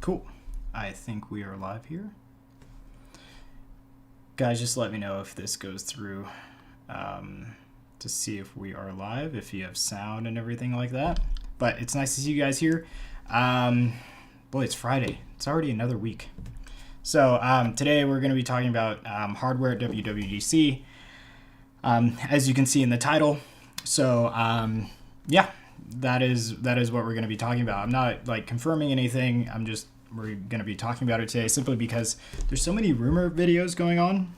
Cool. I think we are live here. Guys, just let me know if this goes through to see if we are live, if you have sound and everything like that. But it's nice to see you guys here. Boy, it's Friday. It's already another week. So today we're going to be talking about hardware at WWDC, as you can see in the title. So yeah, that is what we're going to be talking about. I'm not like confirming anything. We're going to be talking about it today simply because there's so many rumor videos going on.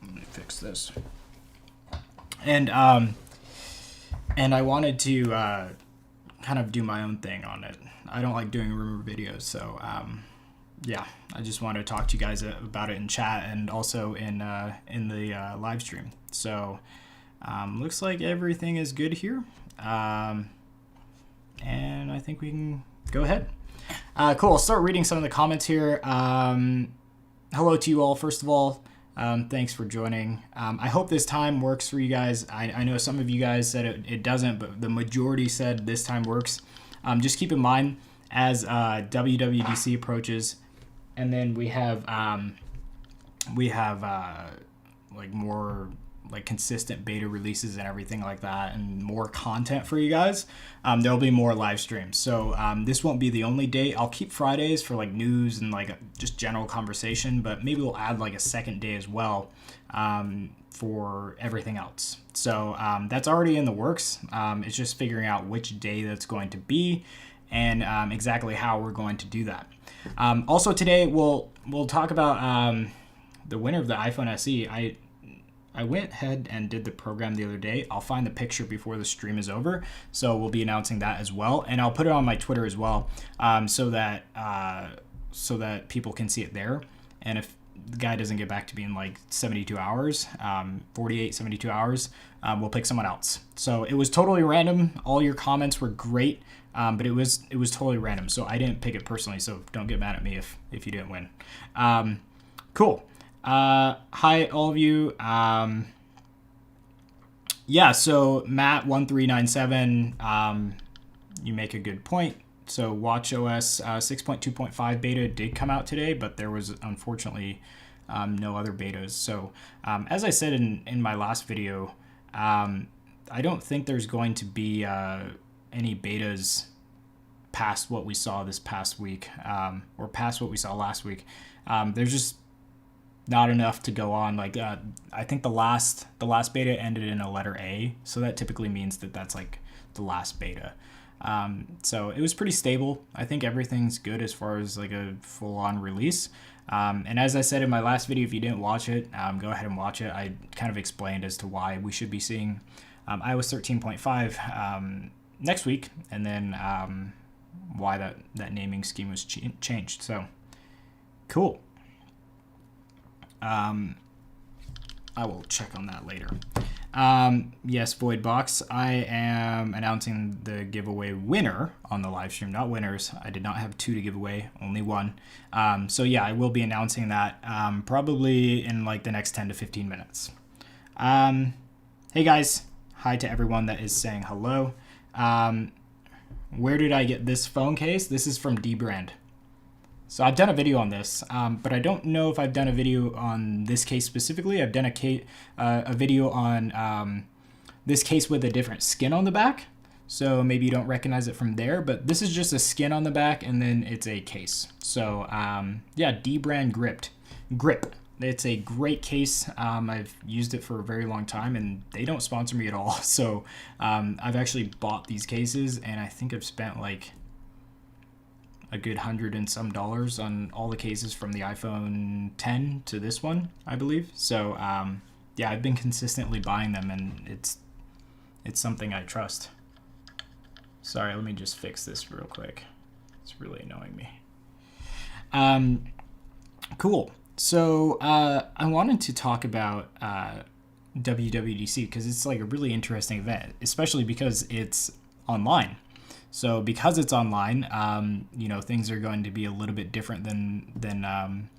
Let me fix this. And I wanted to kind of do my own thing on it. I don't like doing rumor videos, so yeah, I just wanted to talk to you guys about it in chat and also in the live stream. So looks like everything is good here, and I think we can go ahead. Cool. I'll start reading some of the comments here. Hello to you all, first of all. Thanks for joining. I hope this time works for you guys. I know some of you guys said it doesn't, but the majority said this time works. Just keep in mind as WWDC approaches, and then we have like more like consistent beta releases and everything like that, and more content for you guys. There'll be more live streams. So this won't be the only day. I'll keep Fridays for like news and like just general conversation, but maybe we'll add like a second day as well for everything else. So that's already in the works. It's just figuring out which day that's going to be and exactly how we're going to do that. Also today we'll talk about the winner of the iPhone SE. I went ahead and did the program the other day. I'll find the picture before the stream is over, so we'll be announcing that as well, and I'll put it on my Twitter as well, so that people can see it there. And if the guy doesn't get back to me in like 72 hours, 48, 72 hours, we'll pick someone else. So it was totally random. All your comments were great, but it was totally random. So I didn't pick it personally. So don't get mad at me if you didn't win. Cool. Hi all of you. Yeah, so Matt1397, you make a good point. So watchOS 6.2.5 beta did come out today, but there was unfortunately no other betas. So as I said in my last video, I don't think there's going to be any betas past what we saw this past week, or past what we saw last week. There's just not enough to go on. Like I think the last beta ended in a letter A, so that typically means that that's like the last beta. So it was pretty stable. I think everything's good as far as like a full-on release. And as I said in my last video, if you didn't watch it, go ahead and watch it. I kind of explained as to why we should be seeing iOS 13.5 next week, and then why that naming scheme was changed. So cool. I will check on that later. Yes, Voidbox, I am announcing the giveaway winner on the live stream, not winners. I did not have two to give away, only one. So yeah, I will be announcing that probably in like the next 10 to 15 minutes. Hey guys, hi to everyone that is saying hello. Where did I get this phone case? This is from D-Brand. So I've done a video on this, but I don't know if I've done a video on this case specifically. I've done a video on this case with a different skin on the back. So maybe you don't recognize it from there, but this is just a skin on the back and then it's a case. So yeah, D-Brand Grip. It's a great case. I've used it for a very long time and they don't sponsor me at all. So I've actually bought these cases and I think I've spent like a good $100 and some on all the cases from the iPhone 10 to this one, I believe. So yeah, I've been consistently buying them and it's something I trust. Sorry, let me just fix this real quick. It's really annoying me. Cool. So I wanted to talk about WWDC because it's like a really interesting event, especially because it's online. So because it's online, you know, things are going to be a little bit different than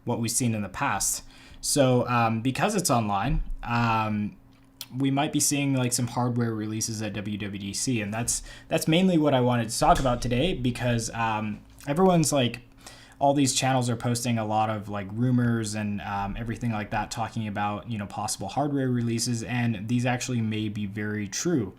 what we've seen in the past. So because it's online, we might be seeing like some hardware releases at WWDC, and that's mainly what I wanted to talk about today because everyone's like all these channels are posting a lot of like rumors and everything like that, talking about, you know, possible hardware releases, and these actually may be very true.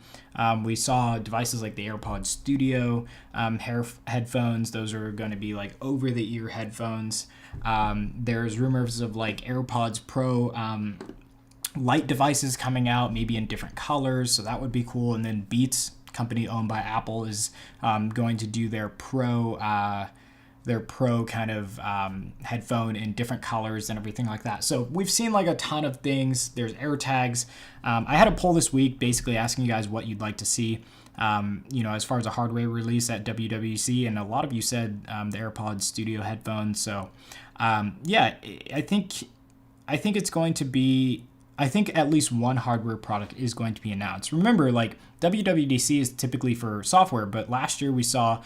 We saw devices like the AirPods Studio headphones. Those are going to be like over-the-ear headphones. There's rumors of like AirPods Pro light devices coming out, maybe in different colors, so that would be cool. And then Beats, company owned by Apple, is going to do their Pro kind of headphone in different colors and everything like that. So we've seen like a ton of things. There's AirTags. I had a poll this week basically asking you guys what you'd like to see, you know, as far as a hardware release at WWDC, and a lot of you said the AirPods Studio headphones. So yeah, I think it's going to be, I think at least one hardware product is going to be announced. Remember, like WWDC is typically for software, but last year we saw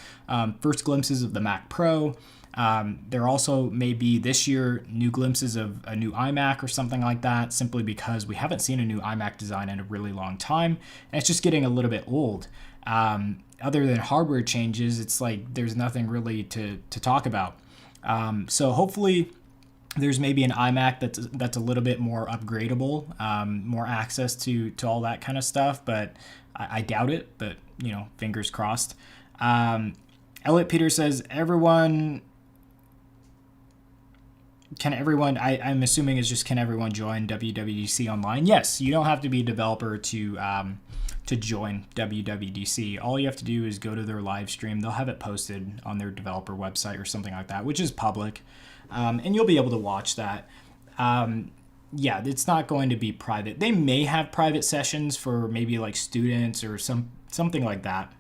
first glimpses of the Mac Pro. There also may be this year new glimpses of a new iMac or something like that, simply because we haven't seen a new iMac design in a really long time, and it's just getting a little bit old. Other than hardware changes, it's like there's nothing really to talk about. So hopefully there's maybe an iMac that's a little bit more upgradable, more access to all that kind of stuff, but I doubt it, but, you know, fingers crossed. Elliot Peter says, I'm assuming it's just, can everyone join WWDC online? Yes, you don't have to be a developer to join WWDC. All you have to do is go to their live stream. They'll have it posted on their developer website or something like that, which is public. And you'll be able to watch that. Yeah, it's not going to be private. They may have private sessions for maybe like students or something like that.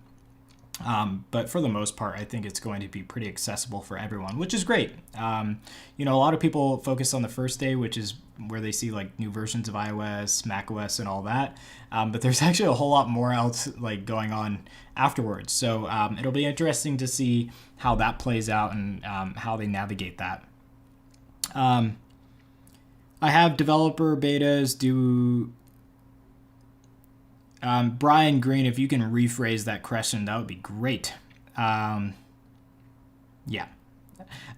But for the most part, I think it's going to be pretty accessible for everyone, which is great. You know, a lot of people focus on the first day, which is where they see like new versions of iOS, macOS, and all that. But there's actually a whole lot more else like going on afterwards. So it'll be interesting to see how that plays out and how they navigate that. I have developer betas do. Brian Green, if you can rephrase that question, that would be great. Yeah.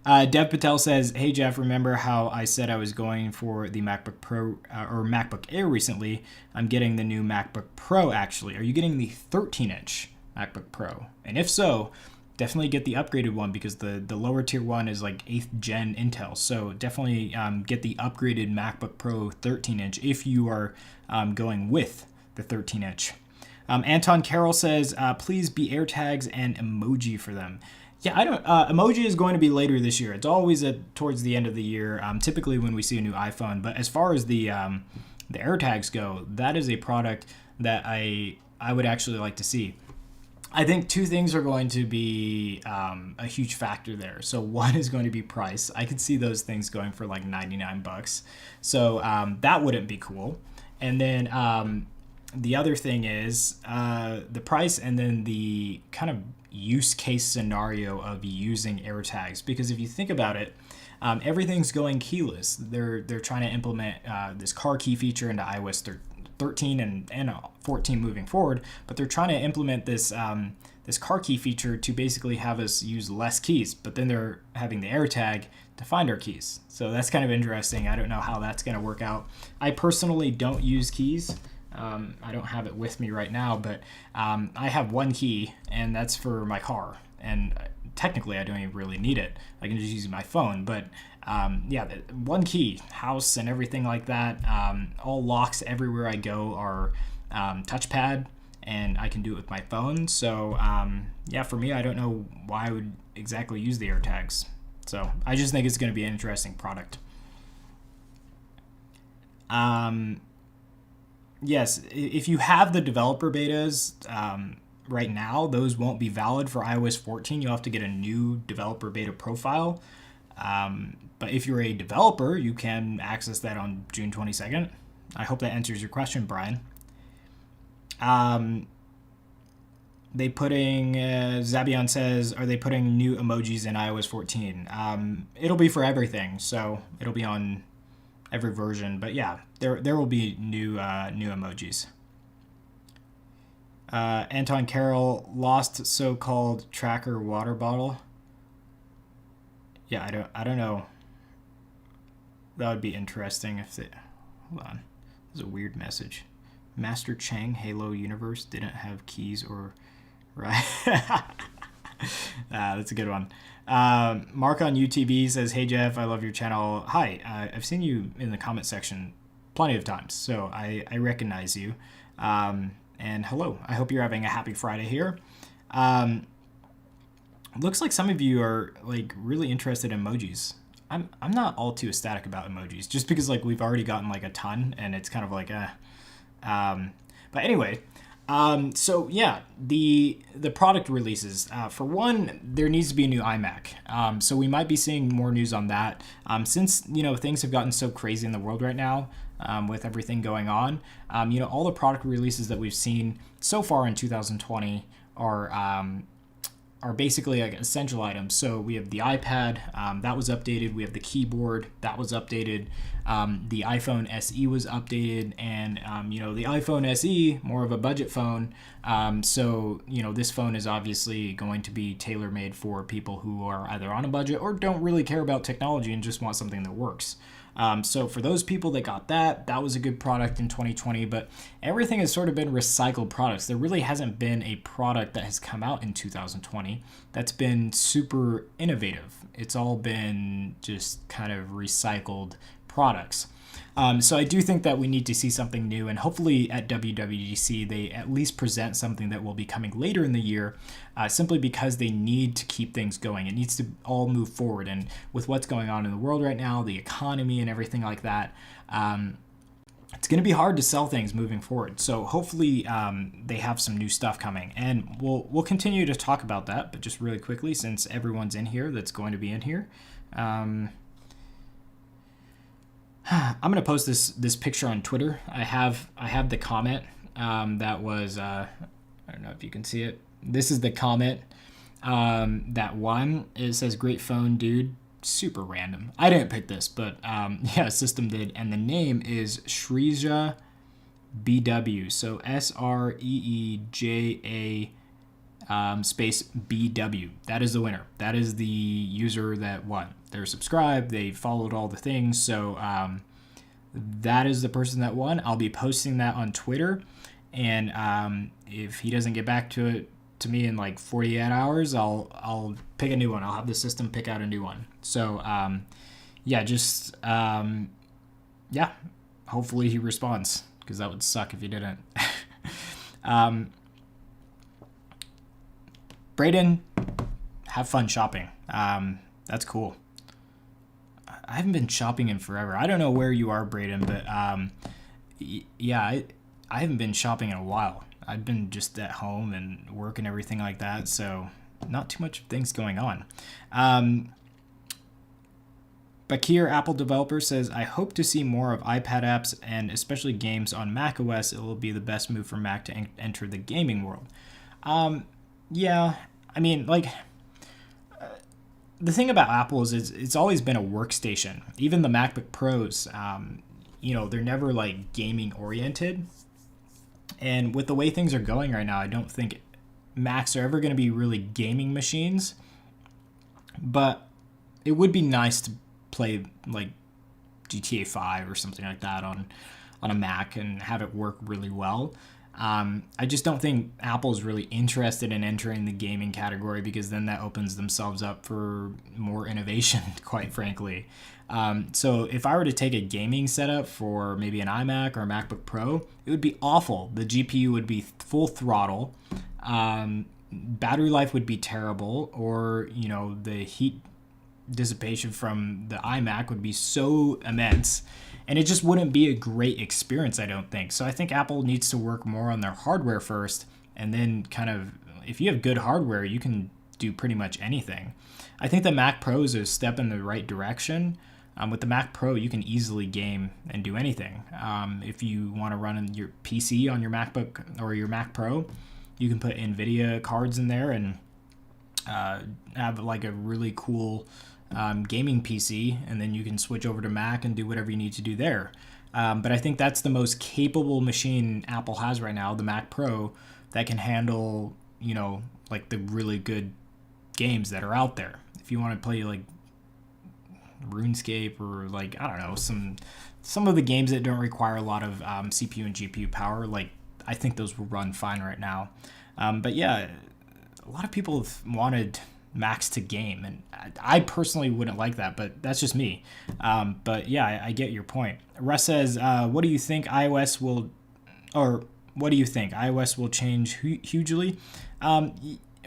Dev Patel says, hey, Jeff, remember how I said I was going for the MacBook Pro or MacBook Air recently? I'm getting the new MacBook Pro, actually. Are you getting the 13-inch MacBook Pro? And if so, definitely get the upgraded one, because the lower tier one is like 8th gen Intel. So definitely get the upgraded MacBook Pro 13-inch if you are going with the 13-inch. Anton Carroll says, please be AirTags and emoji for them. Yeah, I don't. Emoji is going to be later this year. It's always towards the end of the year, typically when we see a new iPhone. But as far as the AirTags go, that is a product that I would actually like to see. I think two things are going to be a huge factor there. So one is going to be price. I could see those things going for like $99. So that wouldn't be cool. And then the other thing is the price, and then the kind of use case scenario of using AirTags. Because if you think about it, everything's going keyless. They're trying to implement this car key feature into iOS 13 and 14 moving forward, but they're trying to implement this this car key feature to basically have us use less keys, but then they're having the AirTag to find our keys. So that's kind of interesting. I don't know how that's going to work out. I personally don't use keys. I don't have it with me right now, but I have one key, and that's for my car. And technically, I don't even really need it. I can just use my phone. But yeah, one key, house and everything like that. All locks everywhere I go are touchpad, and I can do it with my phone. So yeah, for me, I don't know why I would exactly use the AirTags. So I just think it's going to be an interesting product. Yes, if you have the developer betas right now, those won't be valid for iOS 14. You'll have to get a new developer beta profile. But if you're a developer, you can access that on June 22nd. I hope that answers your question, Brian. They putting, Zabion says, are they putting new emojis in iOS 14? It'll be for everything, so it'll be on every version. But yeah, there will be new emojis. Anton Carroll, lost so-called tracker water bottle. Yeah, I don't know. That would be interesting if they. Hold on. There's a weird message. Master Chang Halo Universe didn't have keys or. Right. That's a good one. Mark on UTV says, "Hey Jeff, I love your channel. Hi, I've seen you in the comment section plenty of times, so I recognize you. And hello, I hope you're having a happy Friday here. Looks like some of you are like really interested in emojis. I'm not all too ecstatic about emojis, just because like we've already gotten like a ton, and it's kind of like But anyway, so yeah, the product releases. For one, there needs to be a new iMac. So we might be seeing more news on that. Since things have gotten so crazy in the world right now, with everything going on, all the product releases that we've seen so far in 2020 are basically like essential items. So we have the iPad, that was updated. We have the keyboard, that was updated. The iPhone SE was updated, and the iPhone SE, more of a budget phone. So this phone is obviously going to be tailor-made for people who are either on a budget or don't really care about technology and just want something that works. So for those people that got that was a good product in 2020, but everything has sort of been recycled products. There really hasn't been a product that has come out in 2020 that's been super innovative. It's all been just kind of recycled products. So I do think that we need to see something new, and hopefully at WWDC they at least present something that will be coming later in the year, simply because they need to keep things going. It needs to all move forward, and with what's going on in the world right now, the economy and everything like that, it's going to be hard to sell things moving forward. So hopefully they have some new stuff coming, and we'll continue to talk about that. But just really quickly, since everyone's in here that's going to be in here. I'm gonna post this picture on Twitter. I have the comment that was I don't know if you can see it. This is the comment that won. It says, "Great phone, dude." Super random. I didn't pick this, but yeah, system did, and the name is Sreeja BW. So SREEJA space BW. That is the winner. That is the user that won. They're subscribed. They followed all the things. So that is the person that won. I'll be posting that on Twitter, and if he doesn't get back to me in like 48 hours, I'll pick a new one. I'll have the system pick out a new one. So yeah, hopefully he responds, because that would suck if he didn't. Brayden, have fun shopping. That's cool. I haven't been shopping in forever. I don't know where you are, Brayden, but yeah, I haven't been shopping in a while. I've been just at home and work and everything like that, so not too much things going on. Bakir, Apple developer, says, "I hope to see more of iPad apps and especially games on macOS. It will be the best move for Mac to enter the gaming world." Yeah, I mean, like, the thing about Apple is it's always been a workstation. Even the MacBook Pros, they're never like gaming oriented. And with the way things are going right now, I don't think Macs are ever going to be really gaming machines. But it would be nice to play like GTA 5 or something like that on a Mac and have it work really well. I just don't think Apple's really interested in entering the gaming category, because then that opens themselves up for more innovation, quite frankly. So if I were to take a gaming setup for maybe an iMac or a MacBook Pro, it would be awful. The GPU would be full throttle. Battery life would be terrible, or, the heat dissipation from the iMac would be so immense, and it just wouldn't be a great experience, I don't think. So I think Apple needs to work more on their hardware first, and then kind of, if you have good hardware, you can do pretty much anything. I think the Mac Pro is a step in the right direction. With the Mac Pro, you can easily game and do anything. If you want to run your PC on your MacBook or your Mac Pro, you can put NVIDIA cards in there and have like a really cool gaming PC, and then you can switch over to Mac and do whatever you need to do there. But I think that's the most capable machine Apple has right now, the Mac Pro, that can handle, like the really good games that are out there. If you want to play like RuneScape or like, I don't know, some of the games that don't require a lot of CPU and GPU power, like I think those will run fine right now. But yeah, a lot of people have wanted Macs to game, and I personally wouldn't like that, but that's just me. But yeah, I get your point. Russ says, what do you think iOS will change hugely?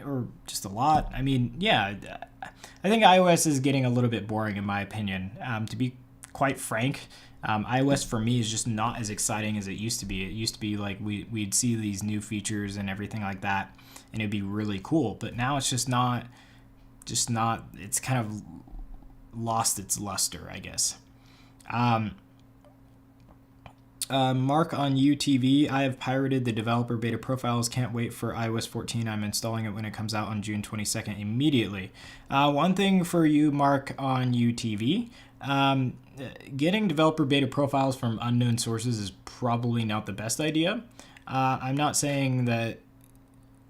Or just a lot? I mean, yeah, I think iOS is getting a little bit boring in my opinion. To be quite frank, iOS for me is just not as exciting as it used to be. It used to be like we'd see these new features and everything like that, and it'd be really cool. But now it's just not. It's kind of lost its luster, I guess. Mark on UTV, I have pirated the developer beta profiles. Can't wait for iOS 14. I'm installing it when it comes out on June 22nd immediately. One thing for you, Mark, on UTV, getting developer beta profiles from unknown sources is probably not the best idea. I'm not saying that.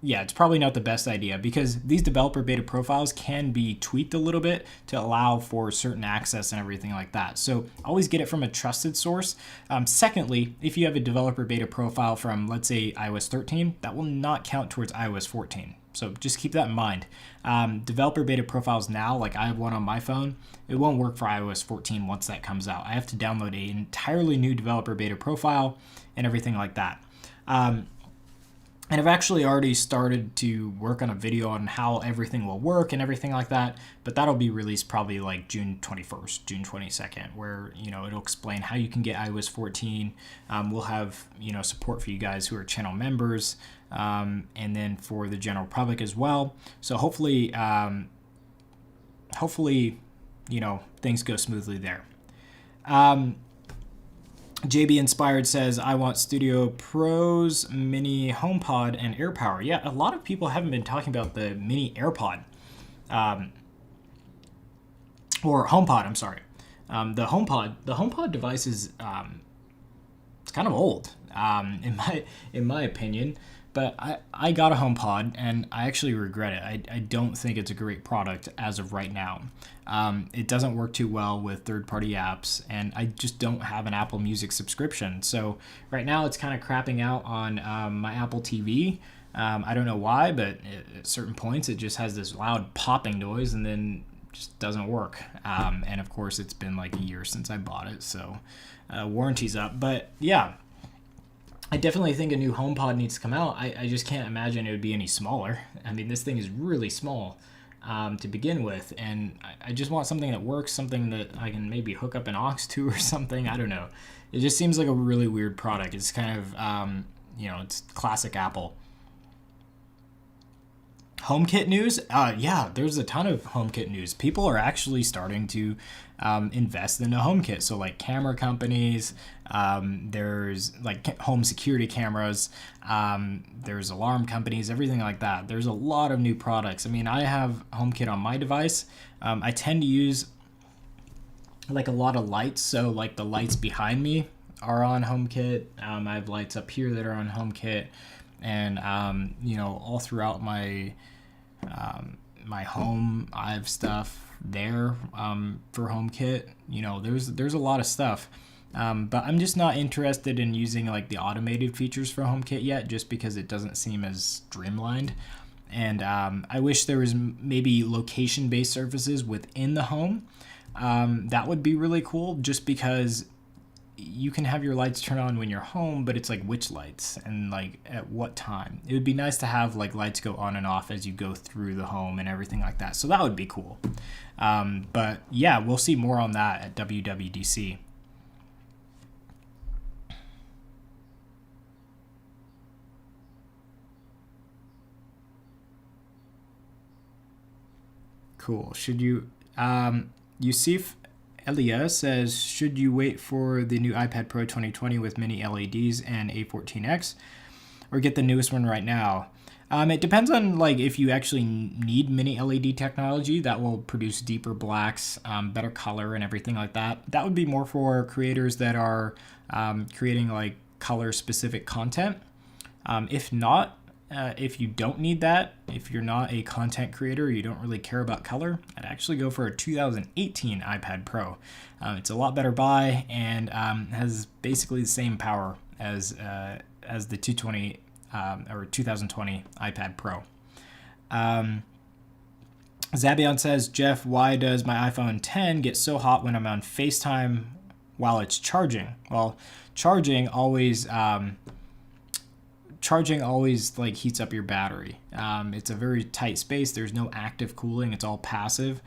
Yeah, it's probably not the best idea because these developer beta profiles can be tweaked a little bit to allow for certain access and everything like that. So always get it from a trusted source. Secondly, if you have a developer beta profile from, let's say, iOS 13, that will not count towards iOS 14. So just keep that in mind. Developer beta profiles now, like I have one on my phone, it won't work for iOS 14 once that comes out. I have to download an entirely new developer beta profile and everything like that. And I've actually already started to work on a video on how everything will work and everything like that, but that'll be released probably like June 21st, June 22nd, where, it'll explain how you can get iOS 14. We'll have, support for you guys who are channel members, and then for the general public as well. So hopefully, things go smoothly there. JB Inspired says, I want Studio Pro's Mini HomePod and AirPower. Yeah, a lot of people haven't been talking about the Mini AirPod. Or HomePod, I'm sorry. The HomePod device is it's kind of old, in my opinion. But I got a HomePod, and I actually regret it. I don't think it's a great product as of right now. It doesn't work too well with third-party apps, and I just don't have an Apple Music subscription. So right now it's kind of crapping out on my Apple TV. I don't know why, but at certain points it just has this loud popping noise and then just doesn't work. And of course it's been like a year since I bought it, so warranty's up. But yeah, I definitely think a new HomePod needs to come out. I just can't imagine it would be any smaller. I mean, this thing is really small to begin with, and I just want something that works, something that I can maybe hook up an aux to or something. I don't know. It just seems like a really weird product. It's kind of, it's classic Apple. HomeKit news? Yeah, there's a ton of HomeKit news. People are actually starting to invest in a HomeKit. So like camera companies, there's like home security cameras, there's alarm companies, everything like that. There's a lot of new products. I mean, I have HomeKit on my device. I tend to use like a lot of lights. So like the lights behind me are on HomeKit. I have lights up here that are on HomeKit. And all throughout my my home, I have stuff there for HomeKit. There's a lot of stuff, but I'm just not interested in using like the automated features for HomeKit yet, just because it doesn't seem as streamlined. And I wish there was maybe location-based services within the home. That would be really cool, just because you can have your lights turn on when you're home, but it's like which lights and like at what time. It would be nice to have like lights go on and off as you go through the home and everything like that. So that would be cool. But yeah, we'll see more on that at WWDC. Cool. Should you, Yusuf Elia says, should you wait for the new iPad Pro 2020 with mini LEDs and A14X, or get the newest one right now? It depends on like if you actually need mini LED technology that will produce deeper blacks, better color and everything like that. That would be more for creators that are creating like color specific content. If not, if you don't need that, if you're not a content creator, you don't really care about color, I'd actually go for a 2018 iPad Pro. It's a lot better buy and has basically the same power as the 220 or 2020 iPad Pro. Zabion says, Jeff, why does my iPhone 10 get so hot when I'm on FaceTime while it's charging? Well, charging always like heats up your battery. It's a very tight space. There's no active cooling. It's all passive.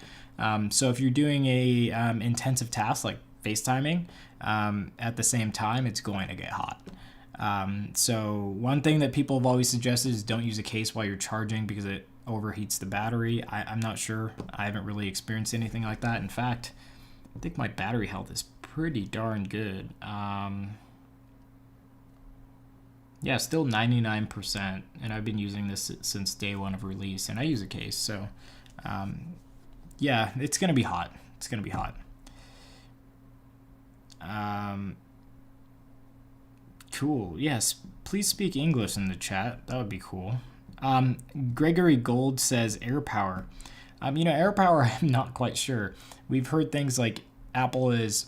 So if you're doing a intensive task like FaceTiming at the same time, it's going to get hot. So one thing that people have always suggested is don't use a case while you're charging because it overheats the battery. I'm not sure. I haven't really experienced anything like that. In fact, I think my battery health is pretty darn good. Yeah, still 99%, and I've been using this since day one of release, and I use a case, so yeah, it's gonna be hot. It's gonna be hot. Cool. Yes, please speak English in the chat. That would be cool. Gregory Gold says AirPower. AirPower, I'm not quite sure. We've heard things like Apple's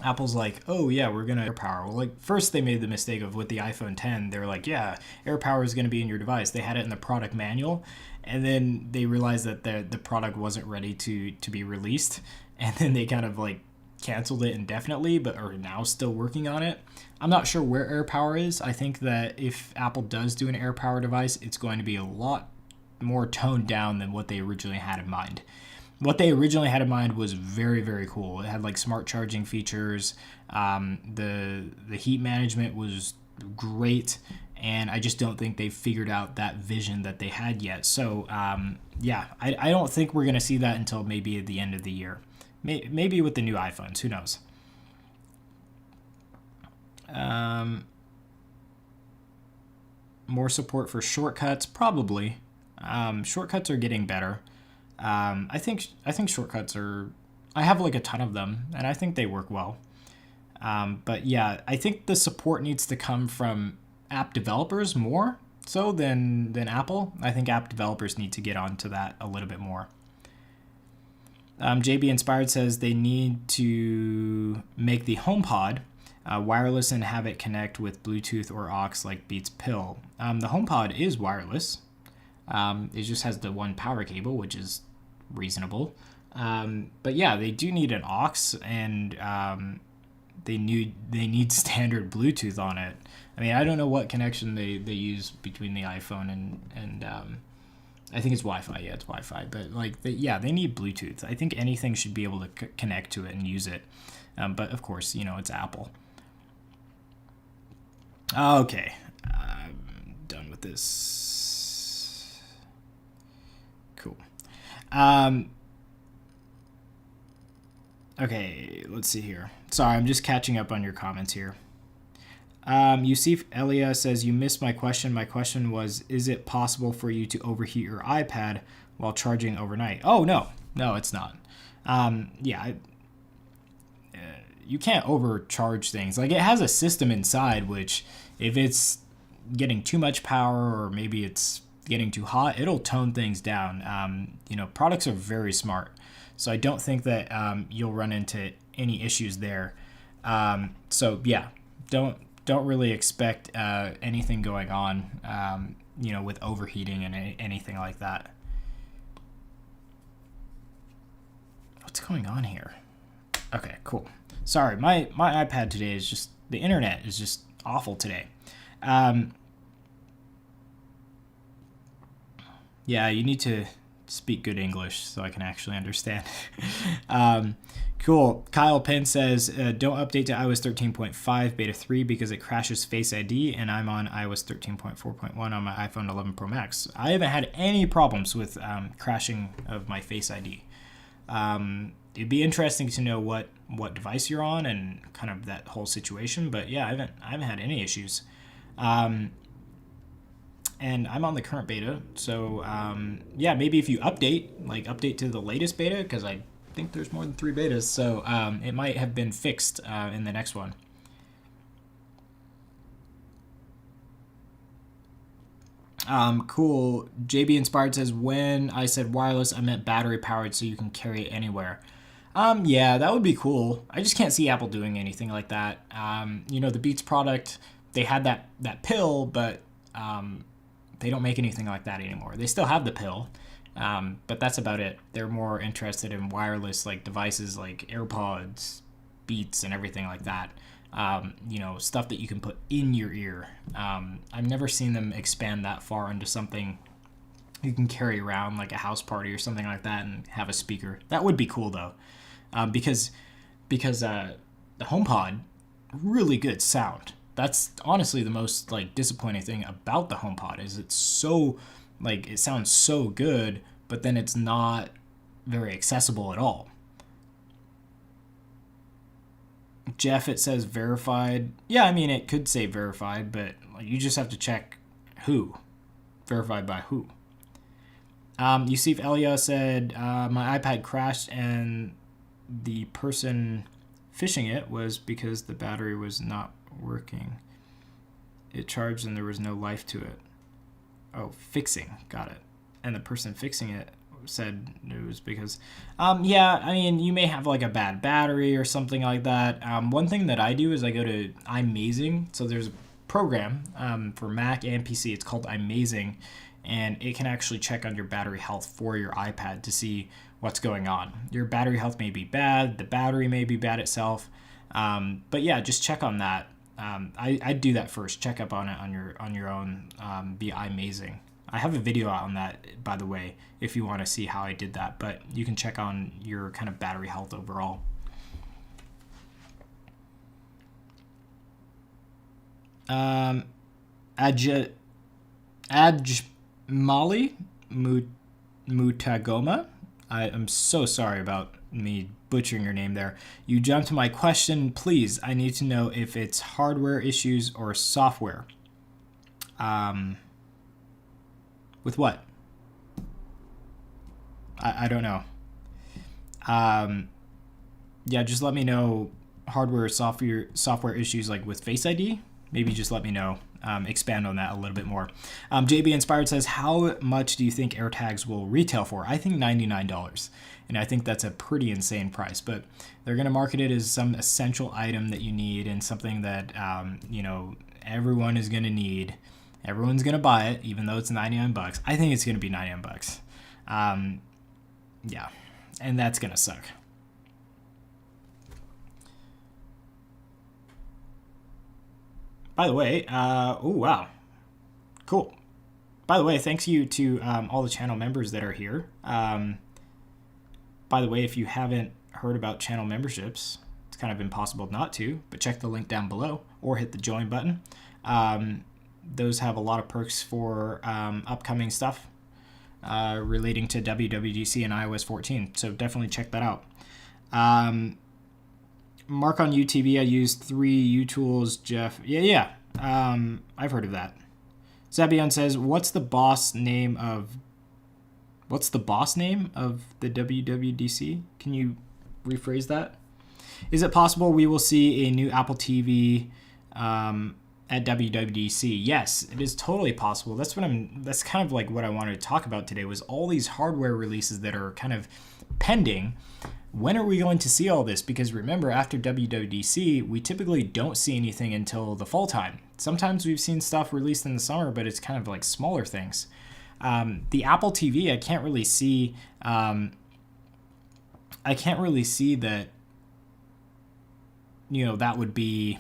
like, oh yeah, we're gonna AirPower. Well, like first they made the mistake of with the iPhone 10, they were like, yeah, AirPower is gonna be in your device. They had it in the product manual, and then they realized that the product wasn't ready to be released, and then they kind of like canceled it indefinitely, but are now still working on it. I'm not sure where AirPower is. I think that if Apple does do an AirPower device, it's going to be a lot more toned down than what they originally had in mind. What they originally had in mind was very, very cool. It had like smart charging features. The heat management was great, and I just don't think they've figured out that vision that they had yet. So yeah, I don't think we're gonna see that until maybe at the end of the year. Maybe with the new iPhones, who knows? More support for shortcuts, probably. Shortcuts are getting better. I think shortcuts are. I have like a ton of them, and I think they work well. But yeah, I think the support needs to come from app developers more so than Apple. I think app developers need to get onto that a little bit more. JB Inspired says they need to make the HomePod wireless and have it connect with Bluetooth or aux like Beats Pill. The HomePod is wireless. It just has the one power cable, which is reasonable. But yeah, they do need an aux, and they need standard Bluetooth on it. I mean, I don't know what connection they use between the iPhone and I think it's Wi-Fi. Yeah, it's Wi-Fi. But like, they need Bluetooth. I think anything should be able to connect to it and use it. But of course, it's Apple. Okay, I'm done with this. Cool. Okay, let's see here. Sorry, I'm just catching up on your comments here. Yusuf Elia says, you missed my question. My question was, is it possible for you to overheat your iPad while charging overnight? Oh, no, it's not. You can't overcharge things. Like, it has a system inside, which if it's getting too much power or maybe it's getting too hot, it'll tone things down. Products are very smart. So I don't think that you'll run into any issues there. So yeah, don't really expect anything going on, with overheating and anything like that. What's going on here? Okay, cool. Sorry, my iPad today is just, the internet is just awful today. Yeah, you need to speak good English so I can actually understand. Cool. Kyle Penn says, don't update to iOS 13.5 beta 3 because it crashes Face ID, and I'm on iOS 13.4.1 on my iPhone 11 Pro Max. I haven't had any problems with crashing of my Face ID. It'd be interesting to know what device you're on and kind of that whole situation, but yeah, I haven't had any issues. And I'm on the current beta, so yeah, maybe if you update to the latest beta, because I think there's more than 3 betas, so it might have been fixed in the next one. Cool. JB Inspired says, when I said wireless, I meant battery powered so you can carry it anywhere. Yeah, that would be cool. I just can't see Apple doing anything like that. The Beats product, they had that pill, but they don't make anything like that anymore. They still have the pill, but that's about it. They're more interested in wireless like devices like AirPods, Beats, and everything like that. Stuff that you can put in your ear. I've never seen them expand that far into something you can carry around like a house party or something like that and have a speaker. That would be cool though, because the HomePod, really good sound. That's honestly the most like disappointing thing about the HomePod is it's so like it sounds so good, but then it's not very accessible at all. Jeff, it says verified. Yeah, I mean, it could say verified, but you just have to check who. Verified by who. Yusuf Elia said, my iPad crashed and the person fishing it was because the battery was not working. It charged and there was no life to it. Oh, fixing. Got it. And the person fixing it said it was because you may have like a bad battery or something like that. One thing that I do is I go to iMazing. So there's a program for Mac and PC. It's called iMazing, and it can actually check on your battery health for your iPad to see what's going on. Your battery health may be bad, the battery may be bad itself, but yeah, just check on that. I do that first. Check up on it on your own via iMazing. I have a video out on that, by the way, if you want to see how I did that. But you can check on your kind of battery health overall. Ajmali Mutagoma. I'm so sorry about me butchering your name there. You jumped to my question. Please, I need to know if it's hardware issues or software. With what? I don't know. Yeah, just let me know hardware or software issues like with Face ID. Maybe just let me know. Expand on that a little bit more. JB Inspired says, how much do you think AirTags will retail for? I think $99. And I think that's a pretty insane price. But they're going to market it as some essential item that you need and something that, everyone is going to need. Everyone's going to buy it, even though it's $99. I think it's going to be $99. Yeah, and that's going to suck. By the way, oh, wow. Cool. By the way, thanks you to all the channel members that are here. By the way, if you haven't heard about channel memberships, it's kind of impossible not to, but check the link down below or hit the join button. Those have a lot of perks for upcoming stuff relating to WWDC and iOS 14. So definitely check that out. Mark on UTV, I used 3 UTools, Jeff. Yeah. I've heard of that. Zabion says, what's the boss name of the WWDC? Can you rephrase that? Is it possible we will see a new Apple TV at WWDC? Yes, it is totally possible. That's kind of like what I wanted to talk about today was all these hardware releases that are kind of pending. When are we going to see all this? Because remember, after WWDC, we typically don't see anything until the fall time. Sometimes we've seen stuff released in the summer, but it's kind of like smaller things. The Apple TV, I can't really see that, that would be...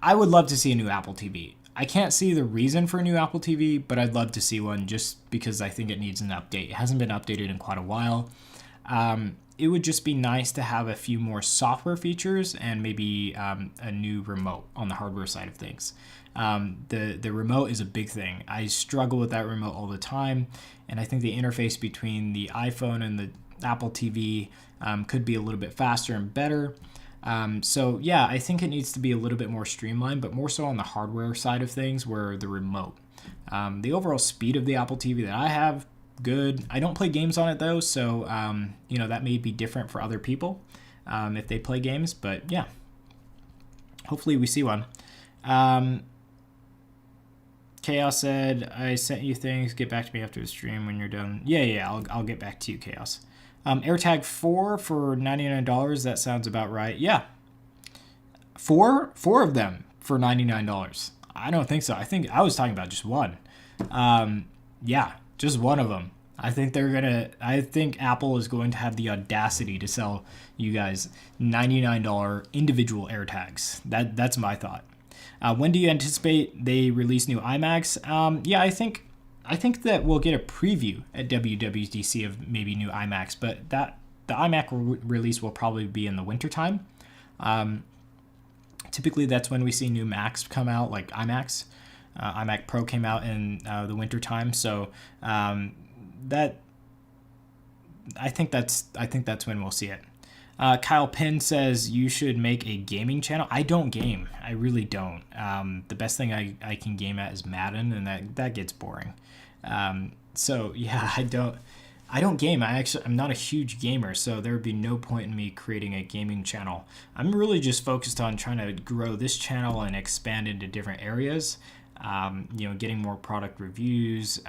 I would love to see a new Apple TV. I can't see the reason for a new Apple TV, but I'd love to see one just because I think it needs an update. It hasn't been updated in quite a while. It would just be nice to have a few more software features and maybe a new remote on the hardware side of things. The remote is a big thing. I struggle with that remote all the time, and I think the interface between the iPhone and the Apple TV could be a little bit faster and better. So yeah, I think it needs to be a little bit more streamlined, but more so on the hardware side of things where the remote. The overall speed of the Apple TV that I have, good. I don't play games on it though, so that may be different for other people if they play games, but yeah, hopefully we see one. Chaos said, I sent you things. Get back to me after the stream when you're done. Yeah, I'll get back to you, Chaos. AirTag 4 for $99. That sounds about right. Yeah. Four of them for $99. I don't think so. I think I was talking about just one. Yeah, just one of them. I think Apple is going to have the audacity to sell you guys $99 individual AirTags. That's my thought. When do you anticipate they release new iMacs? Yeah, I think that we'll get a preview at WWDC of maybe new iMacs, but the iMac release will probably be in the wintertime. Typically, that's when we see new Macs come out, like iMacs. iMac Pro came out in the wintertime, so that I think that's when we'll see it. Kyle Pinn says you should make a gaming channel. I don't game. I really don't. The best thing I can game at is Madden, and that gets boring. So yeah, I don't game. I'm not a huge gamer, so there would be no point in me creating a gaming channel. I'm really just focused on trying to grow this channel and expand into different areas. Getting more product reviews,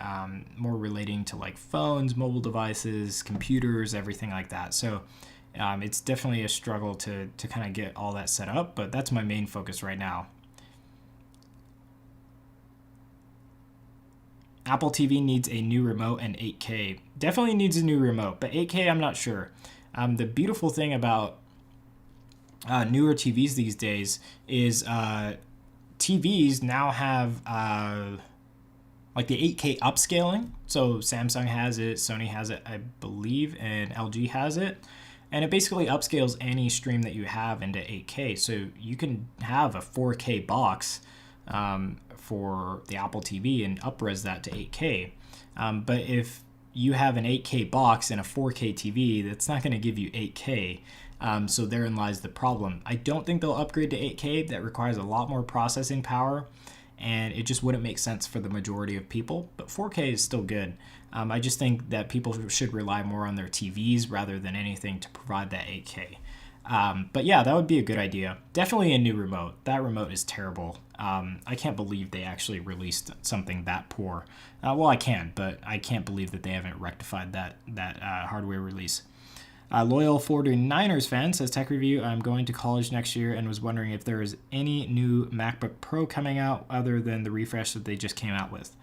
more relating to like phones, mobile devices, computers, everything like that. So it's definitely a struggle to kind of get all that set up, but that's my main focus right now. Apple TV needs a new remote and 8K. Definitely needs a new remote, but 8K I'm not sure. The beautiful thing about newer TVs these days is TVs now have like the 8K upscaling. So Samsung has it, Sony has it, I believe, and LG has it. And it basically upscales any stream that you have into 8K. So you can have a 4K box for the Apple TV and up-res that to 8K. But if you have an 8K box and a 4K TV, that's not going to give you 8K. So therein lies the problem. I don't think they'll upgrade to 8K. That requires a lot more processing power, and it just wouldn't make sense for the majority of people. But 4K is still good. I just think that people should rely more on their TVs rather than anything to provide that 8K. But yeah, that would be a good idea. Definitely a new remote. That remote is terrible. I can't believe they actually released something that poor. Well, I can, but I can't believe that they haven't rectified that hardware release. Loyal 49ers fan says, Tech Review, I'm going to college next year and was wondering if there is any new MacBook Pro coming out other than the refresh that they just came out with.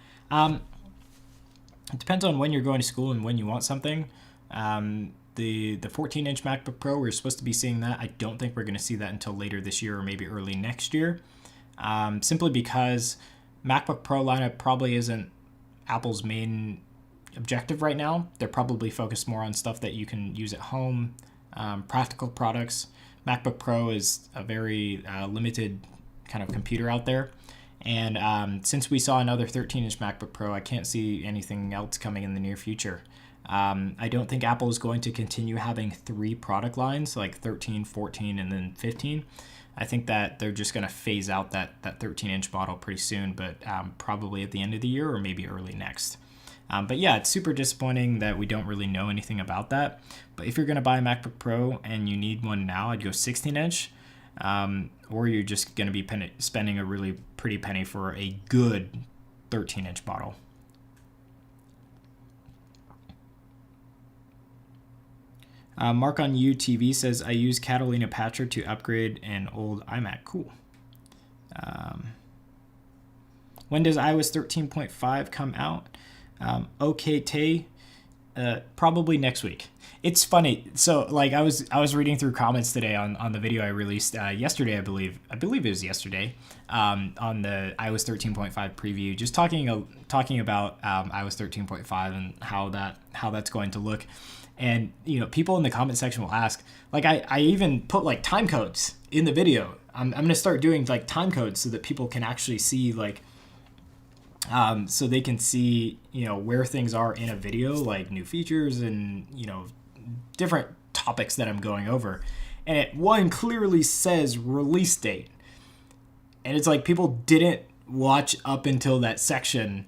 It depends on when you're going to school and when you want something. The 14-inch MacBook Pro, we're supposed to be seeing that. I don't think we're going to see that until later this year or maybe early next year. Simply because MacBook Pro lineup probably isn't Apple's main objective right now. They're probably focused more on stuff that you can use at home, practical products. MacBook Pro is a very limited kind of computer out there. And since we saw another 13-inch MacBook Pro, I can't see anything else coming in the near future. I don't think Apple is going to continue having 3 product lines, like 13, 14, and then 15. I think that they're just going to phase out that 13-inch model pretty soon, but probably at the end of the year or maybe early next. But yeah, it's super disappointing that we don't really know anything about that. But if you're going to buy a MacBook Pro and you need one now, I'd go 16-inch. Or you're just going to be spending a really pretty penny for a good 13-inch model. Mark on You TV says, I use Catalina Patcher to upgrade an old iMac. Cool. When does iOS 13.5 come out? Okay, Tay, probably next week. It's funny. So like I was reading through comments today on the video I released yesterday, I believe it was yesterday, on the iOS 13.5 preview, just talking about iOS 13.5 and how that's going to look. And people in the comment section will ask, like I even put like time codes in the video. I'm gonna start doing like time codes so that people can actually see like so they can see where things are in a video, like new features and different topics that I'm going over. And one clearly says release date, and it's like people didn't watch up until that section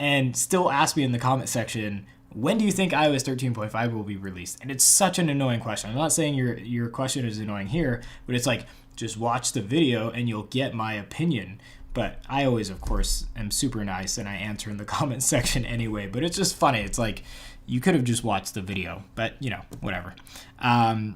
and still ask me in the comment section, when do you think iOS 13.5 will be released? And it's such an annoying question. I'm not saying your question is annoying here, but it's like, just watch the video and you'll get my opinion. But I always, of course, am super nice and I answer in the comment section anyway. But it's just funny. It's like you could have just watched the video, but whatever. Kyle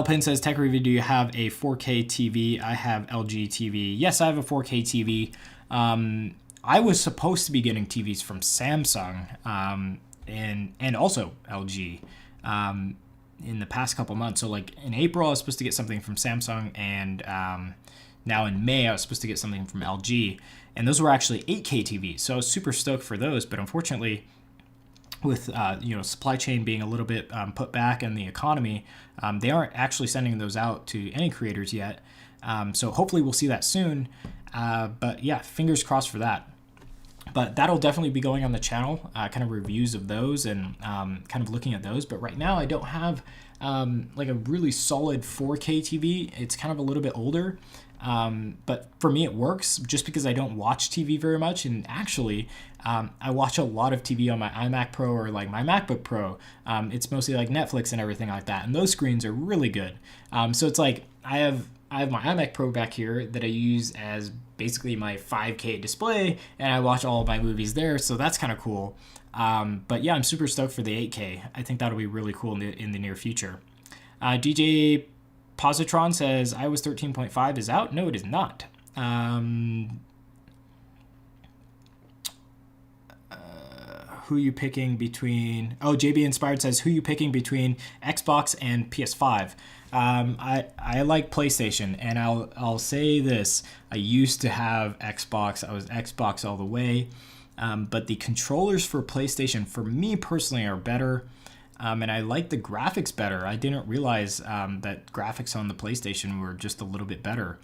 Penn says, Tech Review, do you have a 4K TV? I have LG TV. Yes, I have a 4K TV. I was supposed to be getting TVs from Samsung and also LG in the past couple months. So like in April, I was supposed to get something from Samsung, and now in May, I was supposed to get something from LG. And those were actually 8K TVs. So I was super stoked for those. But unfortunately, with supply chain being a little bit put back in the economy, they aren't actually sending those out to any creators yet. So hopefully we'll see that soon. But yeah, fingers crossed for that. But that'll definitely be going on the channel, kind of reviews of those and kind of looking at those. But right now I don't have like a really solid 4K TV. It's kind of a little bit older. But for me, it works just because I don't watch TV very much. And actually, I watch a lot of TV on my iMac Pro or like my MacBook Pro. It's mostly like Netflix and everything like that. And those screens are really good. So it's like I have my iMac Pro back here that I use as basically my 5K display, and I watch all of my movies there. So that's kind of cool. But yeah, I'm super stoked for the 8K. I think that'll be really cool in the near future. DJ Positron says iOS 13.5 is out. No, it is not. Who you picking between? Oh, JB Inspired says, who you picking between Xbox and PS5? I like PlayStation, and I'll say this: I used to have Xbox. I was Xbox all the way, but the controllers for PlayStation, for me personally, are better. And I like the graphics better. I didn't realize that graphics on the PlayStation were just a little bit better.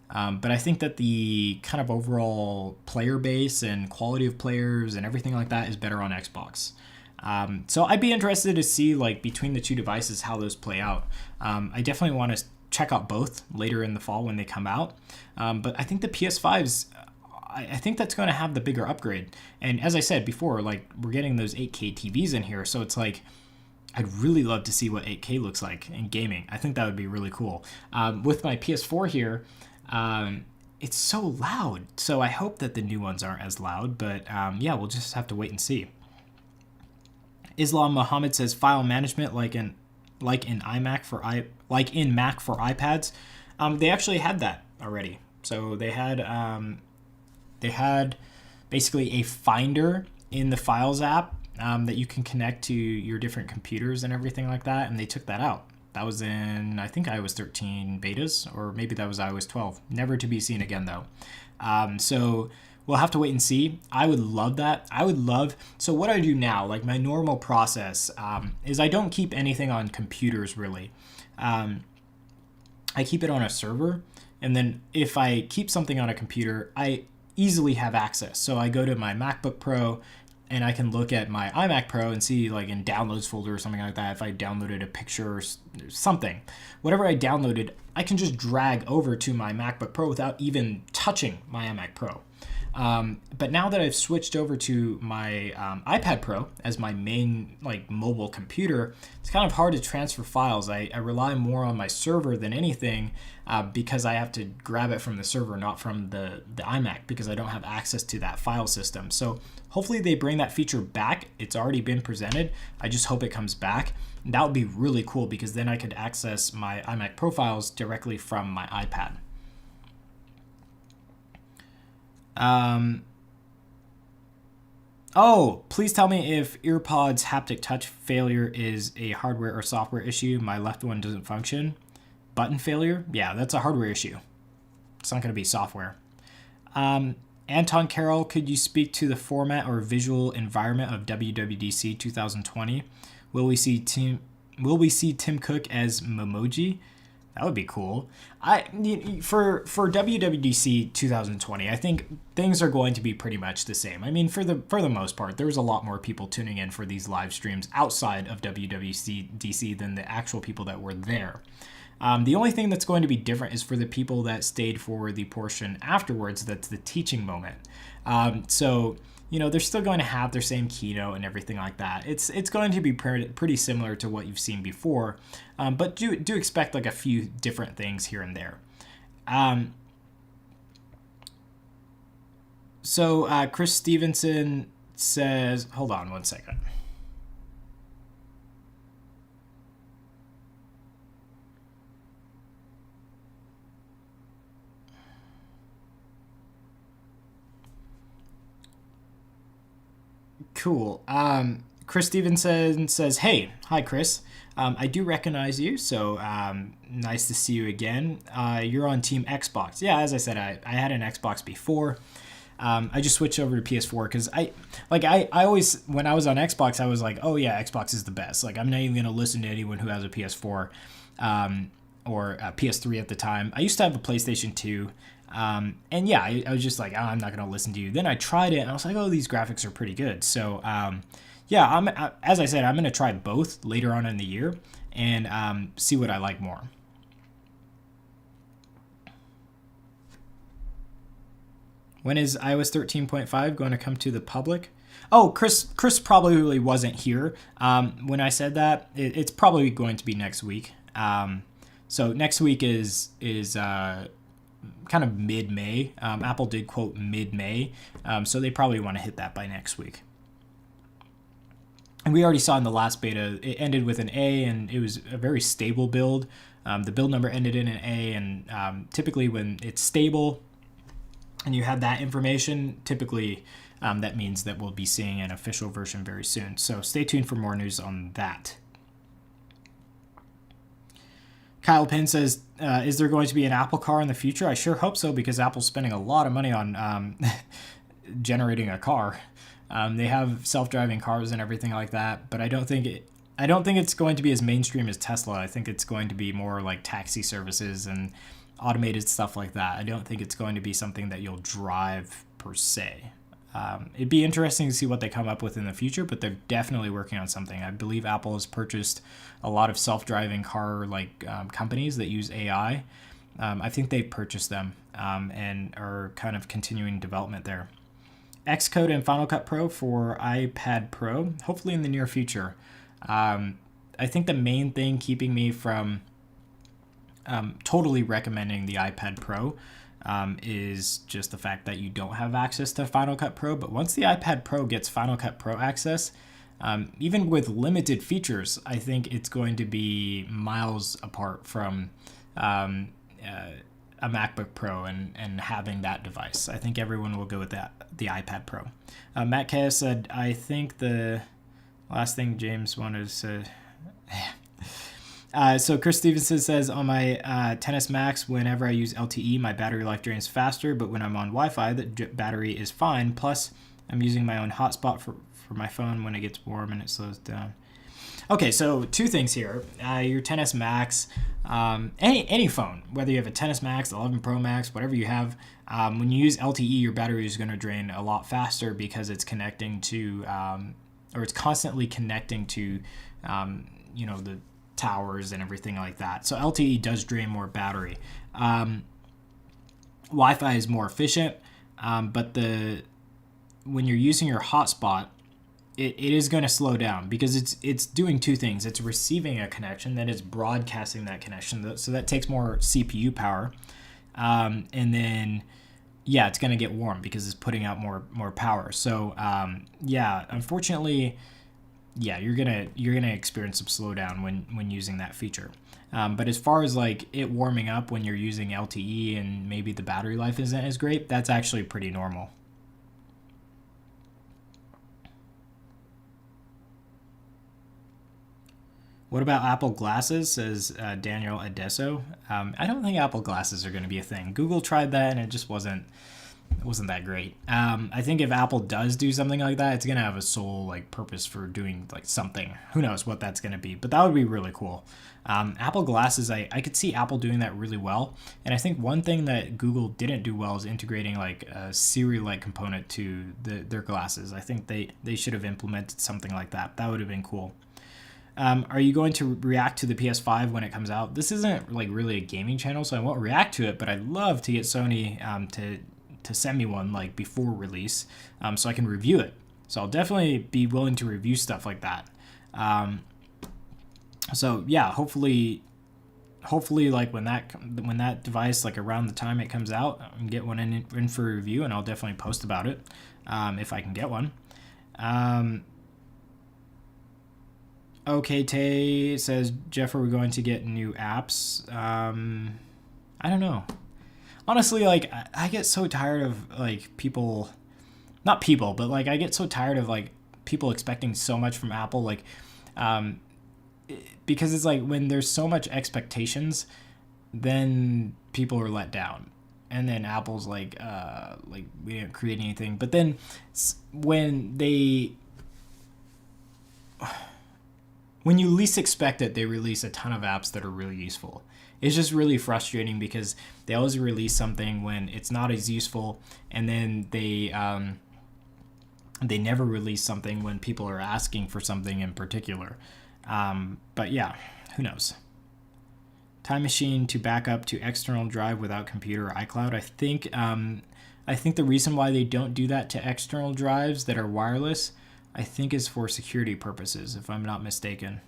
But I think that the kind of overall player base and quality of players and everything like that is better on Xbox. So I'd be interested to see, like, between the two devices how those play out. I definitely want to check out both later in the fall when they come out. But I think the PS5's, I think that's going to have the bigger upgrade. And as I said before, like, we're getting those 8K TVs in here, so it's like, I'd really love to see what 8K looks like in gaming. I think that would be really cool. With my PS4 here, it's so loud. So I hope that the new ones aren't as loud. But yeah, we'll just have to wait and see. Islam Muhammad says file management like in Mac for iPads. They actually had that already. So they had basically a Finder in the Files app. That you can connect to your different computers and everything like that, and they took that out. That was in, I think, iOS 13 betas, or maybe that was iOS 12. Never to be seen again, though. So we'll have to wait and see. I would love that. So what I do now, like my normal process, is I don't keep anything on computers, really. I keep it on a server, and then if I keep something on a computer, I easily have access. So I go to my MacBook Pro, and I can look at my iMac Pro and see, like, in downloads folder or something like that, if I downloaded a picture or something. Whatever I downloaded, I can just drag over to my MacBook Pro without even touching my iMac Pro. But now that I've switched over to my iPad Pro as my main, like, mobile computer, it's kind of hard to transfer files. I rely more on my server than anything because I have to grab it from the server, not from the iMac, because I don't have access to that file system. So hopefully they bring that feature back. It's already been presented. I just hope it comes back. That would be really cool because then I could access my iMac profiles directly from my iPad. Oh, please tell me if EarPods haptic touch failure is a hardware or software issue. My left one doesn't function. Button failure? Yeah, that's a hardware issue. It's not going to be software. Anton Carroll, could you speak to the format or visual environment of WWDC 2020? Will we see Tim Cook as Memoji? That would be cool. For WWDC 2020, I think things are going to be pretty much the same. I mean, for the most part, there's a lot more people tuning in for these live streams outside of WWDC than the actual people that were there. The only thing that's going to be different is for the people that stayed for the portion afterwards. That's the teaching moment. So, you know, they're still going to have their same keynote and everything like that. It's going to be pretty similar to what you've seen before, but do expect like a few different things here and there. So Chris Stevenson says, hold on one second. Cool. Chris Stevenson says, hey, hi, Chris. I do recognize you, so nice to see you again. You're on Team Xbox. Yeah, as I said, I had an Xbox before. I just switched over to PS4 because I always, when I was on Xbox, I was like, oh yeah, Xbox is the best. Like, I'm not even going to listen to anyone who has a PS4 or a PS3 at the time. I used to have a PlayStation 2. And yeah, I was just like, oh, I'm not going to listen to you. Then I tried it and I was like, oh, these graphics are pretty good. So, yeah, as I said, I'm going to try both later on in the year and see what I like more. When is iOS 13.5 going to come to the public? Oh, Chris probably wasn't here when I said that. It's probably going to be next week. So next week is kind of mid-May. Apple did quote mid-May, so they probably want to hit that by next week. And we already saw in the last beta, it ended with an A, and it was a very stable build. The build number ended in an A, and typically when it's stable and you have that information, typically that means that we'll be seeing an official version very soon. So stay tuned for more news on that. Kyle Pinn says, is there going to be an Apple car in the future? I sure hope so, because Apple's spending a lot of money on generating a car. They have self-driving cars and everything like that, but I don't think it's going to be as mainstream as Tesla. I think it's going to be more like taxi services and automated stuff like that. I don't think it's going to be something that you'll drive per se. It'd be interesting to see what they come up with in the future, but they're definitely working on something. I believe Apple has purchased a lot of self-driving car companies that use AI. I think they've purchased them and are kind of continuing development there. Xcode and Final Cut Pro for iPad Pro, hopefully in the near future. I think the main thing keeping me from totally recommending the iPad Pro is just the fact that you don't have access to Final Cut Pro. But once the iPad Pro gets Final Cut Pro access, even with limited features, I think it's going to be miles apart from a MacBook Pro and having that device. I think everyone will go with the iPad Pro. Matt Kaya said, I think the last thing James wanted to say... So Chris Stevenson says, on my XS Max, whenever I use LTE, my battery life drains faster, but when I'm on Wi-Fi, the battery is fine. Plus, I'm using my own hotspot for my phone when it gets warm and it slows down. Okay, so two things here. Your XS Max, any phone, whether you have a XS Max, 11 Pro Max, whatever you have, when you use LTE, your battery is going to drain a lot faster because it's connecting to, or it's constantly connecting to, the towers and everything like that. So LTE does drain more battery. Wi-Fi is more efficient, but when you're using your hotspot, it is going to slow down because it's doing two things. It's receiving a connection, then it's broadcasting that connection. So that takes more CPU power. And then, yeah, it's going to get warm because it's putting out more power. So, unfortunately, yeah, you're gonna experience some slowdown when using that feature. But as far as like it warming up when you're using LTE and maybe the battery life isn't as great, that's actually pretty normal. What about Apple glasses, says Daniel Adesso. I don't think Apple glasses are going to be a thing. Google tried that and it just wasn't that great. I think if Apple does do something like that, it's going to have a sole purpose for doing something. Who knows what that's going to be, but that would be really cool. Apple glasses, I could see Apple doing that really well. And I think one thing that Google didn't do well is integrating a Siri-like component to their glasses. I think they should have implemented something like that. That would have been cool. Are you going to react to the PS5 when it comes out? This isn't really a gaming channel, so I won't react to it, but I'd love to get Sony to send me one before release, so I can review it. So I'll definitely be willing to review stuff like that. So yeah, hopefully hopefully like when that device, like around the time it comes out, I can get one in for review, and I'll definitely post about it if I can get one. Okay, Tay says, Jeff, are we going to get new apps? I don't know. Honestly, like I get so tired of like people, not people, but like I get so tired of like people expecting so much from Apple, like because it's like when there's so much expectations, then people are let down. And then Apple's like we didn't create anything. But then when you least expect it, they release a ton of apps that are really useful. It's just really frustrating because they always release something when it's not as useful, and then they never release something when people are asking for something in particular. But yeah, who knows? Time machine to back up to external drive without computer or iCloud. I think the reason why they don't do that to external drives that are wireless, I think, is for security purposes, if I'm not mistaken.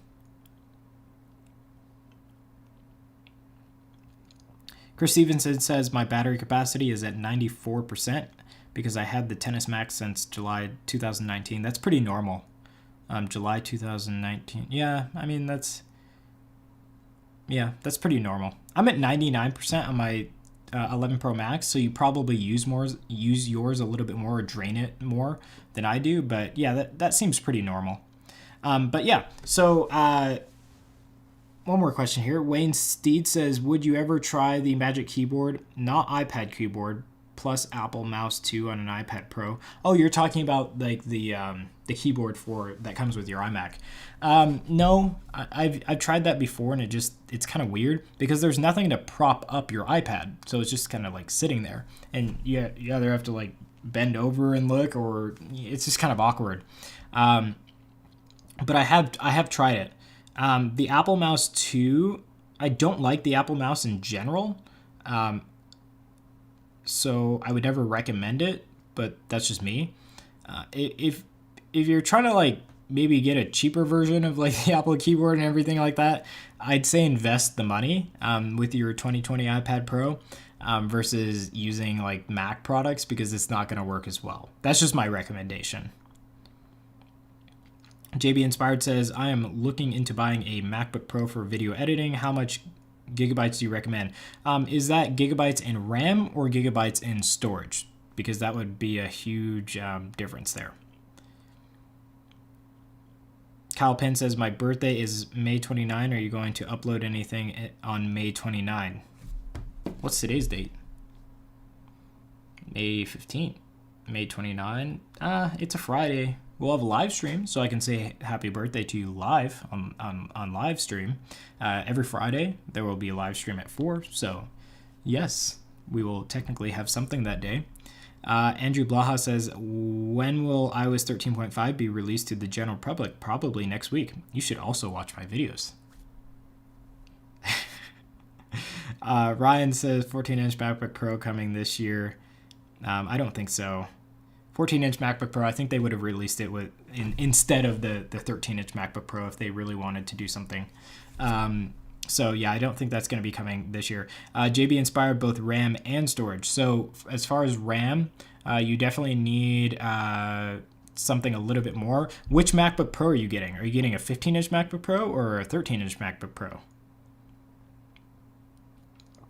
Chris Stevenson says my battery capacity is at 94% because I had the XS Max since July 2019. That's pretty normal. July 2019. Yeah, I mean that's pretty normal. I'm at 99% on my 11 Pro Max, so you probably use yours a little bit more or drain it more than I do. But yeah, that seems pretty normal. But yeah, so one more question here. Wayne Steed says, would you ever try the Magic Keyboard, not iPad keyboard, plus Apple Mouse 2 on an iPad Pro? Oh, you're talking about like the keyboard that comes with your iMac. No, I've tried that before, and it's kind of weird because there's nothing to prop up your iPad, so it's just kind of like sitting there, and you either have to like bend over and look, or it's just kind of awkward. But I have tried it. The Apple Mouse 2, I don't like the Apple Mouse in general, so I would never recommend it, but that's just me. If you're trying to like maybe get a cheaper version of like the Apple keyboard and everything like that, I'd say invest the money with your 2020 iPad Pro versus using like Mac products, because it's not going to work as well. That's just my recommendation. JB Inspired says, I am looking into buying a MacBook Pro for video editing. How much gigabytes do you recommend? Is that gigabytes in RAM or gigabytes in storage? Because that would be a huge difference there. Kyle Penn says, my birthday is May 29. Are you going to upload anything on May 29? What's today's date? May 15. May 29. It's a Friday. We'll have a live stream, so I can say happy birthday to you live on live stream. Every Friday, there will be a live stream at 4. So, yes, we will technically have something that day. Andrew Blaha says, when will iOS 13.5 be released to the general public? Probably next week. You should also watch my videos. Ryan says, 14-inch MacBook Pro coming this year. I don't think so. 14-inch MacBook Pro, I think they would have released it instead of the 13-inch MacBook Pro if they really wanted to do something. So yeah, I don't think that's going to be coming this year. JB Inspired both RAM and storage. So as far as RAM, you definitely need something a little bit more. Which MacBook Pro are you getting? Are you getting a 15-inch MacBook Pro or a 13-inch MacBook Pro?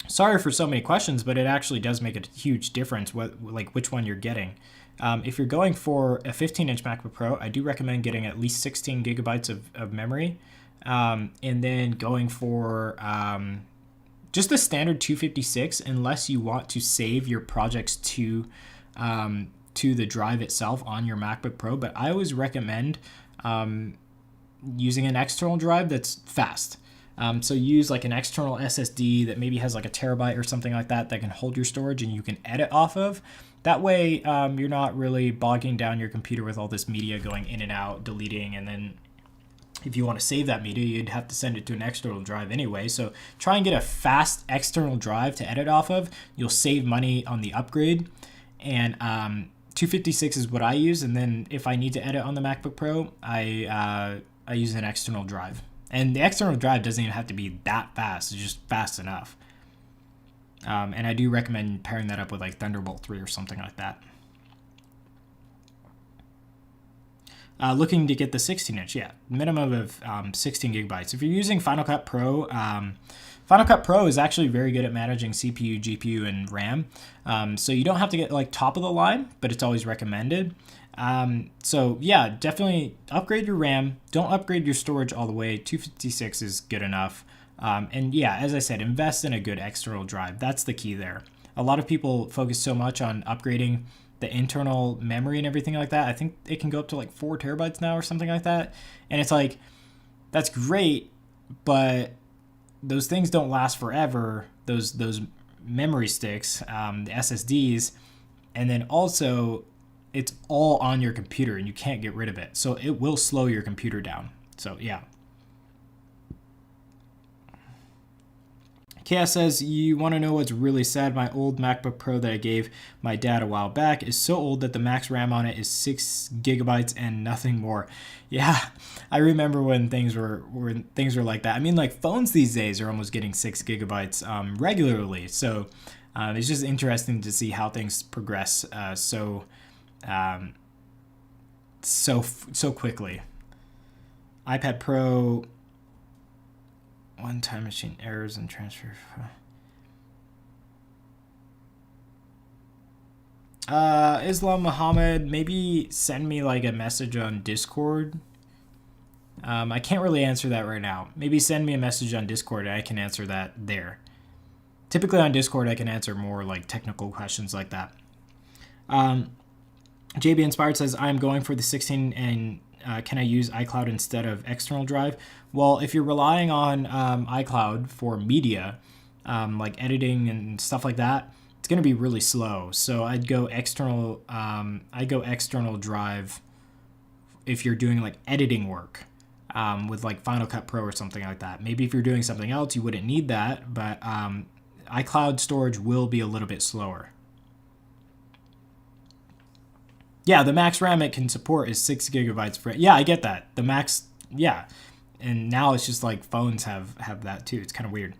Sorry for so many questions, but it actually does make a huge difference which one you're getting. If you're going for a 15-inch MacBook Pro, I do recommend getting at least 16 gigabytes of memory, and then going for just the standard 256, unless you want to save your projects to the drive itself on your MacBook Pro. But I always recommend using an external drive that's fast. So use like an external SSD that maybe has like a terabyte or something like that can hold your storage and you can edit off of. That way, you're not really bogging down your computer with all this media going in and out, deleting, and then if you want to save that media, you'd have to send it to an external drive anyway. So try and get a fast external drive to edit off of. You'll save money on the upgrade. And 256 is what I use. And then if I need to edit on the MacBook Pro, I use an external drive. And the external drive doesn't even have to be that fast. It's just fast enough. And I do recommend pairing that up with like Thunderbolt 3 or something like that. Looking to get the 16-inch, yeah, minimum of 16 gigabytes. If you're using Final Cut Pro, Final Cut Pro is actually very good at managing CPU, GPU, and RAM. So you don't have to get like top of the line, but it's always recommended. So yeah, definitely upgrade your RAM. Don't upgrade your storage all the way. 256 is good enough. And yeah, as I said, invest in a good external drive. That's the key there. A lot of people focus so much on upgrading the internal memory and everything like that. I think it can go up to like 4 terabytes now or something like that. And it's like, that's great, but those things don't last forever. Those memory sticks, the SSDs, and then also it's all on your computer and you can't get rid of it. So it will slow your computer down. So yeah. KS says, you want to know what's really sad? My old MacBook Pro that I gave my dad a while back is so old that the max RAM on it is 6 gigabytes and nothing more. Yeah, I remember when things were like that. I mean, like phones these days are almost getting 6 gigabytes regularly. So it's just interesting to see how things progress so quickly. iPad Pro. One-time machine errors and transfer. Islam Muhammad, maybe send me like a message on Discord. I can't really answer that right now. Maybe send me a message on Discord and I can answer that there. Typically on Discord, I can answer more like technical questions like that. JB Inspired says, I'm going for the 16 and can I use iCloud instead of external drive? Well, if you're relying on iCloud for media, like editing and stuff like that, it's going to be really slow. So I'd go external. External drive if you're doing like editing work with like Final Cut Pro or something like that. Maybe if you're doing something else, you wouldn't need that, but iCloud storage will be a little bit slower. Yeah, the max RAM it can support is 6 gigabytes for. Yeah, I get that. The max, yeah. And now it's just like phones have that too. It's kind of weird.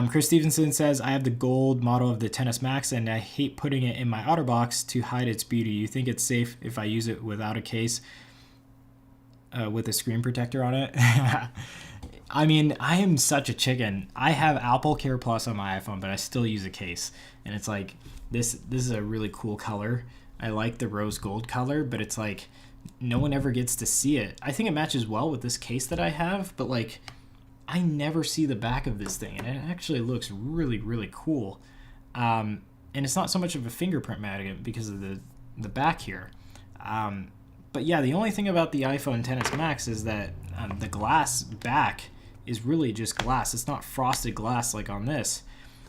Chris Stevenson says, I have the gold model of the XS Max and I hate putting it in my OtterBox to hide its beauty. You think it's safe if I use it without a case with a screen protector on it? I mean, I am such a chicken. I have Apple Care Plus on my iPhone, but I still use a case. And it's like, this is a really cool color. I like the rose gold color, but it's like no one ever gets to see it. I think it matches well with this case that I have, but like I never see the back of this thing, and it actually looks really, really cool. And it's not so much of a fingerprint magnet because of the back here. But yeah, the only thing about the iPhone XS Max is that the glass back is really just glass. It's not frosted glass like on this.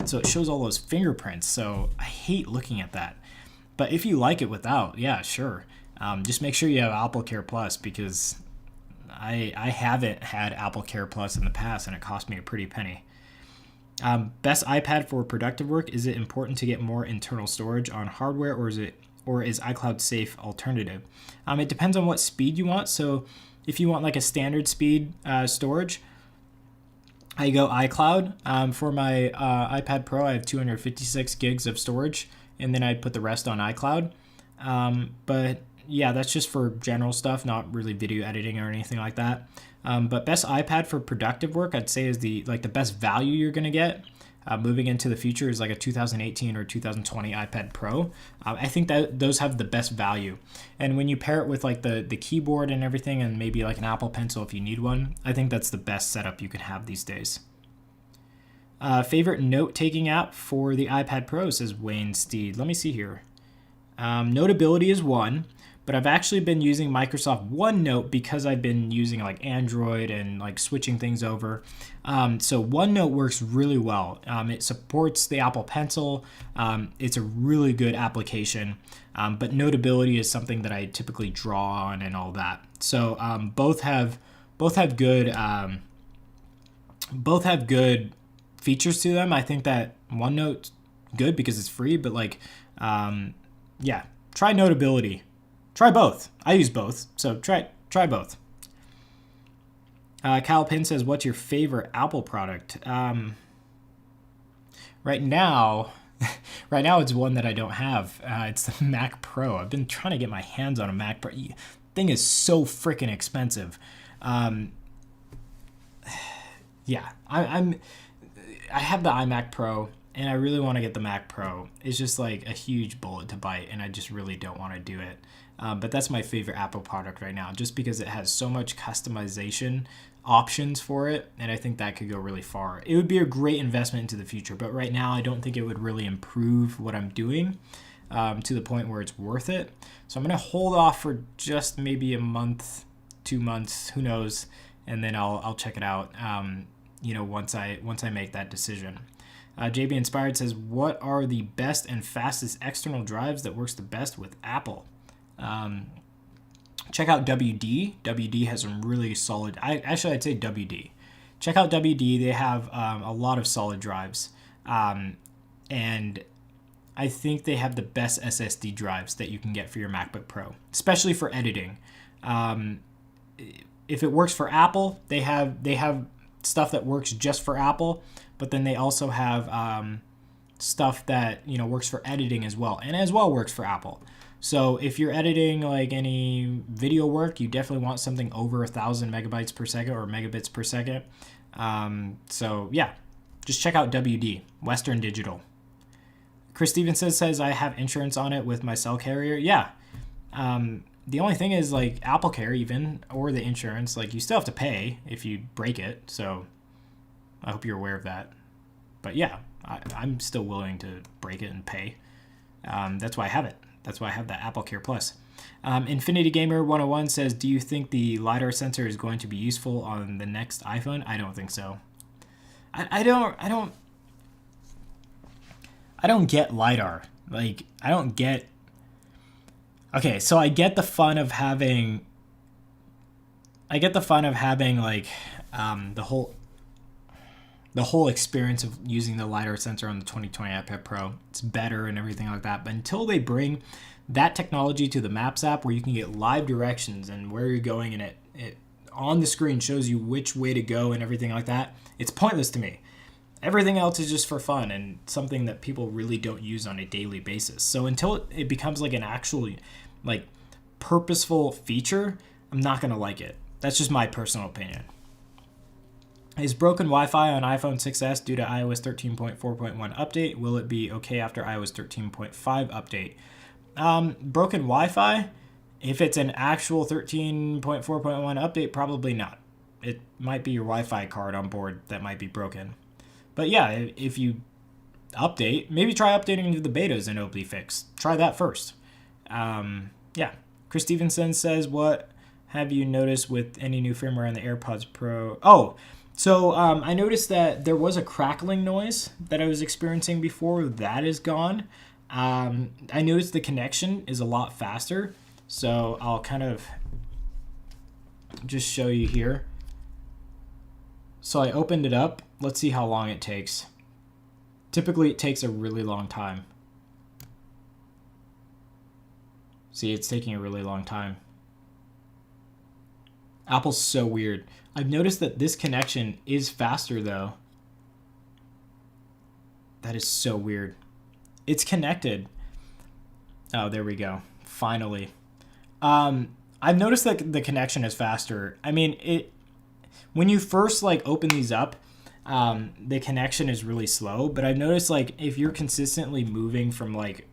So it shows all those fingerprints. So I hate looking at that. But if you like it without, yeah, sure. Just make sure you have Apple Care Plus because I haven't had Apple Care Plus in the past and it cost me a pretty penny. Best iPad for productive work. Is it important to get more internal storage on hardware or is iCloud safe alternative? It depends on what speed you want. So if you want like a standard speed storage, I go iCloud. For my iPad Pro, I have 256 gigs of storage. And then I'd put the rest on iCloud. But yeah, that's just for general stuff, not really video editing or anything like that. But best iPad for productive work, I'd say is the best value you're gonna get moving into the future is like a 2018 or 2020 iPad Pro. I think that those have the best value. And when you pair it with like the keyboard and everything and maybe like an Apple Pencil if you need one, I think that's the best setup you can have these days. Favorite note-taking app for the iPad Pro, says Wayne Steed. Let me see here. Notability is one, but I've actually been using Microsoft OneNote because I've been using like Android and like switching things over. So OneNote works really well. It supports the Apple Pencil. It's a really good application, but Notability is something that I typically draw on and all that. So both have good features to them. I think that OneNote's good because it's free, but like, yeah, try Notability. Try both. I use both, so try both. Kyle Pin says, what's your favorite Apple product? Right now, it's one that I don't have. It's the Mac Pro. I've been trying to get my hands on a Mac Pro. Thing is so freaking expensive. Yeah, I have the iMac Pro, and I really want to get the Mac Pro. It's just like a huge bullet to bite, and I just really don't want to do it. But that's my favorite Apple product right now, just because it has so much customization options for it, and I think that could go really far. It would be a great investment into the future, but right now I don't think it would really improve what I'm doing to the point where it's worth it. So I'm going to hold off for just maybe a month, 2 months, who knows, and then I'll check it out. Once I make that decision. JB Inspired says, what are the best and fastest external drives that works the best with Apple? Check out WD. WD has some really solid, I'd say WD. Check out WD. They have a lot of solid drives. And I think they have the best SSD drives that you can get for your MacBook Pro, especially for editing. If it works for Apple, they have stuff that works just for Apple, but then they also have stuff that works for editing as well, and as well works for Apple. So if you're editing like any video work, you definitely want something over 1,000 megabytes per second or megabits per second. So yeah, just check out WD, Western Digital. Chris Stevenson says, I have insurance on it with my cell carrier. Yeah. The only thing is like Apple Care even, or the insurance, like you still have to pay if you break it. So I hope you're aware of that. But yeah, I'm still willing to break it and pay. That's why I have it. That's why I have the Apple Care Plus. Infinity Gamer 101 says, do you think the LiDAR sensor is going to be useful on the next iPhone? I don't think so. I don't get LiDAR. Like, I don't get... Okay, so I get the fun of having like the whole experience of using the LiDAR sensor on the 2020 iPad Pro. It's better and everything like that. But until they bring that technology to the Maps app where you can get live directions and where you're going, and it on the screen shows you which way to go and everything like that, it's pointless to me. Everything else is just for fun and something that people really don't use on a daily basis. So until it becomes like an actual like purposeful feature, I'm not going to like it. That's just my personal opinion. Is broken Wi-Fi on iPhone 6s due to iOS 13.4.1 update? Will it be okay after iOS 13.5 update? Broken Wi-Fi, if it's an actual 13.4.1 update, probably not. It might be your Wi-Fi card on board that might be broken. But yeah, if you update, maybe try updating into the betas and it'll be fixed. Try that first. Yeah. Chris Stevenson says, what have you noticed with any new firmware on the AirPods Pro? Oh, so I noticed that there was a crackling noise that I was experiencing before. That is gone. I noticed the connection is a lot faster. So I'll kind of just show you here. So I opened it up. Let's see how long it takes. Typically, it takes a really long time. See, it's taking a really long time. Apple's so weird. I've noticed that this connection is faster, though. That is so weird. It's connected. Oh, there we go. Finally. I've noticed that the connection is faster. I mean, when you first like open these up, the connection is really slow. But I've noticed like if you're consistently moving from like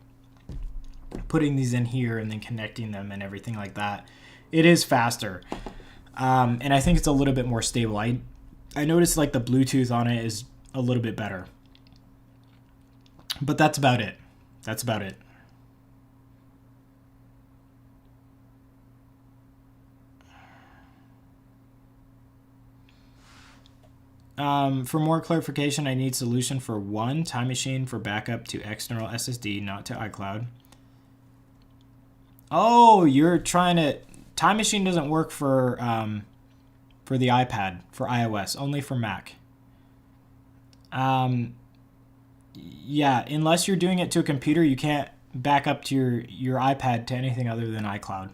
putting these in here and then connecting them and everything like that, it is faster. And I think it's a little bit more stable. I noticed like the Bluetooth on it is a little bit better. But that's about it. That's about it. For more clarification, I need solution for one Time Machine for backup to external SSD, not to iCloud. Oh, you're trying to... Time Machine doesn't work for the iPad, for iOS, only for Mac. Yeah, unless you're doing it to a computer, you can't back up to your iPad to anything other than iCloud.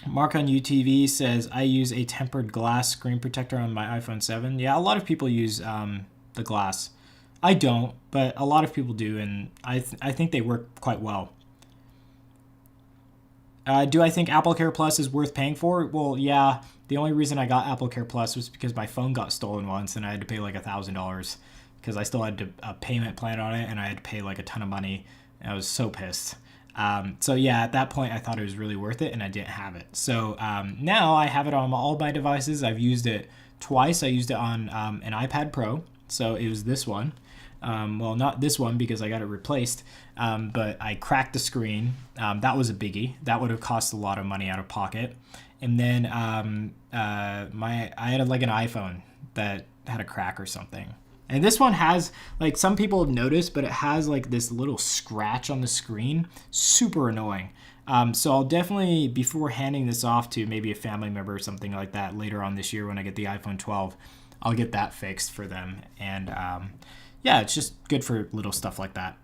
Mark on UTV says, I use a tempered glass screen protector on my iPhone 7. Yeah, a lot of people use the glass. I don't, but a lot of people do, and I think they work quite well. Do I think Apple Care Plus is worth paying for? Well, yeah. The only reason I got Apple Care Plus was because my phone got stolen once, and I had to pay like $1,000 because I still had a payment plan on it, and I had to pay like a ton of money. And I was so pissed. So yeah, at that point, I thought it was really worth it, and I didn't have it. So now I have it on all my devices. I've used it twice. I used it on an iPad Pro, so it was this one. Well, not this one because I got it replaced, but I cracked the screen. That was a biggie. That would have cost a lot of money out of pocket. And then I had like an iPhone that had a crack or something. And this one has, like, some people have noticed, but it has like this little scratch on the screen. Super annoying. So I'll definitely, before handing this off to maybe a family member or something like that later on this year when I get the iPhone 12, I'll get that fixed for them. And yeah, it's just good for little stuff like that.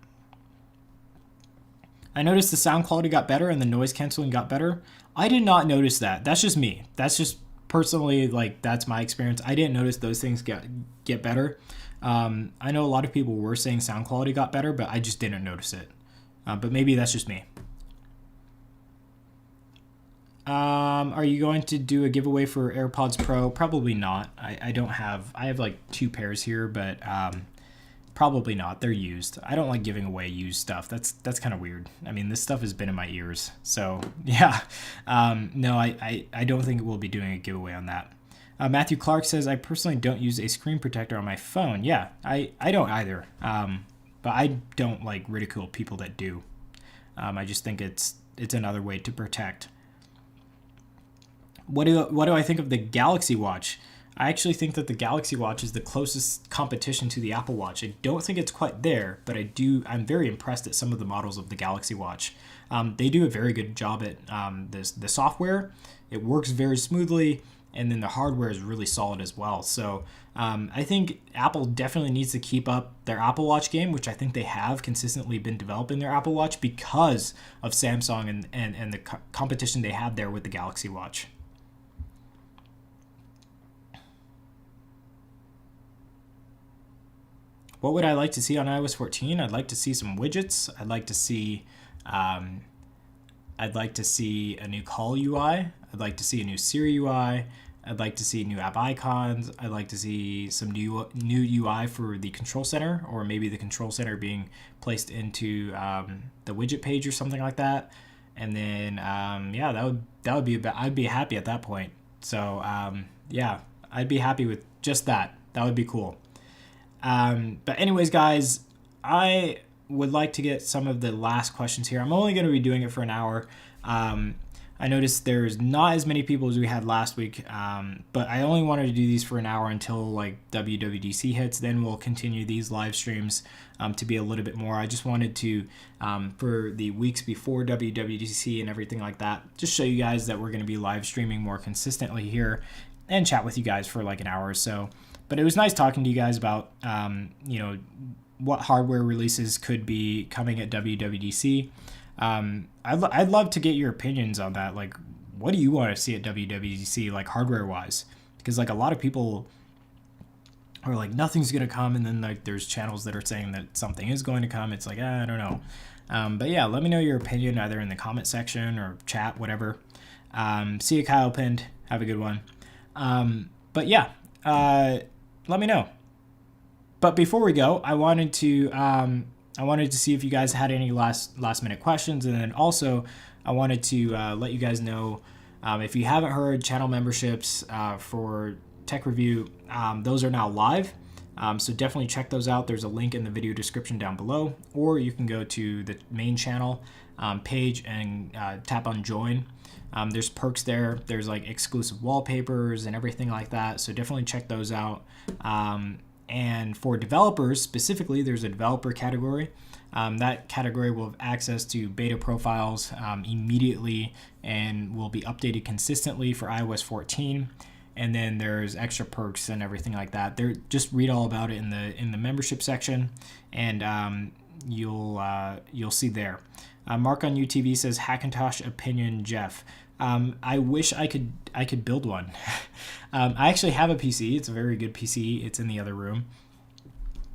I noticed the sound quality got better and the noise canceling got better. I did not notice that. That's just me. That's just personally, like, that's my experience. I didn't notice those things get better. I know a lot of people were saying sound quality got better, but I just didn't notice it. But maybe that's just me. Are you going to do a giveaway for AirPods Pro? Probably not. I have like 2 pairs here, but probably not. They're used. I don't like giving away used stuff. That's kind of weird. I mean, this stuff has been in my ears. So yeah, no, I don't think we'll be doing a giveaway on that. Matthew Clark says, I personally don't use a screen protector on my phone. Yeah, I don't either. But I don't like ridicule people that do. I just think it's another way to protect. What do I think of the Galaxy Watch? I actually think that the Galaxy Watch is the closest competition to the Apple Watch. I don't think it's quite there, but I'm very impressed at some of the models of the Galaxy Watch. They do a very good job at the software. It works very smoothly, and then the hardware is really solid as well. So I think Apple definitely needs to keep up their Apple Watch game, which I think they have consistently been developing their Apple Watch because of Samsung and the competition they have there with the Galaxy Watch. What would I like to see on iOS 14? I'd like to see some widgets. I'd like to see a new call UI. I'd like to see a new Siri UI. I'd like to see new app icons. I'd like to see some new UI for the control center, or maybe the control center being placed into the widget page or something like that. And then yeah, that would be I'd be happy at that point. So yeah, I'd be happy with just that. That would be cool. But anyways, guys, I would like to get some of the last questions here. I'm only going to be doing it for an hour. I noticed there's not as many people as we had last week, but I only wanted to do these for an hour until like WWDC hits. Then we'll continue these live streams to be a little bit more. I just wanted to, for the weeks before WWDC and everything like that, just show you guys that we're going to be live streaming more consistently here and chat with you guys for like an hour or so. But it was nice talking to you guys about, what hardware releases could be coming at WWDC. I'd love to get your opinions on that. Like, what do you want to see at WWDC, like hardware-wise? Because like a lot of people are like, nothing's going to come, and then like there's channels that are saying that something is going to come. It's like, I don't know. But yeah, let me know your opinion either in the comment section or chat, whatever. See you, Kyle Pinned. Have a good one. But yeah, let me know. But before we go, I wanted to see if you guys had any last minute questions, and then also I wanted to let you guys know if you haven't heard, channel memberships for Tech Review, those are now live. So definitely check those out. There's a link in the video description down below, or you can go to the main channel page and tap on join. There's perks there. There's like exclusive wallpapers and everything like that. So definitely check those out. And for developers specifically, there's a developer category. That category will have access to beta profiles immediately and will be updated consistently for iOS 14. And then there's extra perks and everything like that. Just read all about it in the membership section. And you'll see there. Mark on UTV says Hackintosh opinion, Jeff. I wish I could build one. I actually have a PC. It's a very good PC. It's in the other room,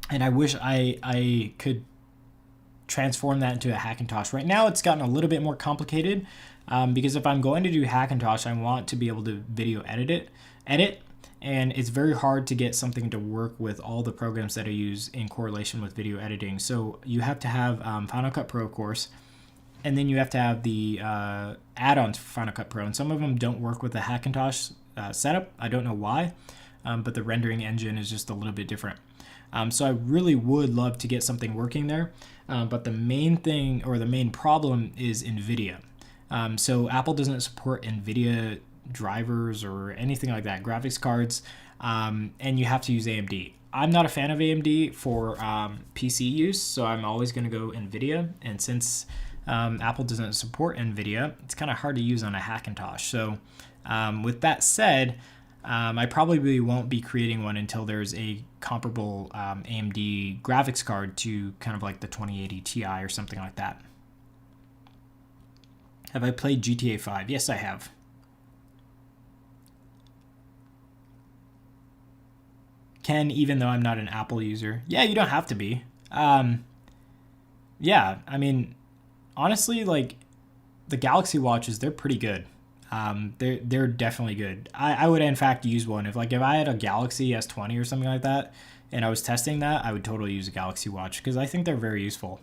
and I wish I could transform that into a Hackintosh. Right now, it's gotten a little bit more complicated because if I'm going to do Hackintosh, I want to be able to video edit, and it's very hard to get something to work with all the programs that I use in correlation with video editing. So you have to have Final Cut Pro, of course, and then you have to have the add-ons for Final Cut Pro, and some of them don't work with the Hackintosh setup. I don't know why, but the rendering engine is just a little bit different. So I really would love to get something working there, but the main thing or the main problem is NVIDIA. So Apple doesn't support NVIDIA drivers or anything like that, graphics cards, and you have to use AMD. I'm not a fan of AMD for PC use, so I'm always going to go NVIDIA, and since Apple doesn't support NVIDIA, it's kind of hard to use on a Hackintosh. So with that said, I probably won't be creating one until there's a comparable AMD graphics card to kind of like the 2080 Ti or something like that. Have I played GTA 5? Yes, I have. Ken, even though I'm not an Apple user. Yeah, you don't have to be. Yeah, I mean, honestly, like the Galaxy Watches, they're pretty good. They're definitely good. I would in fact use one if I had a Galaxy S20 or something like that and I was testing that, I would totally use a Galaxy Watch because I think they're very useful.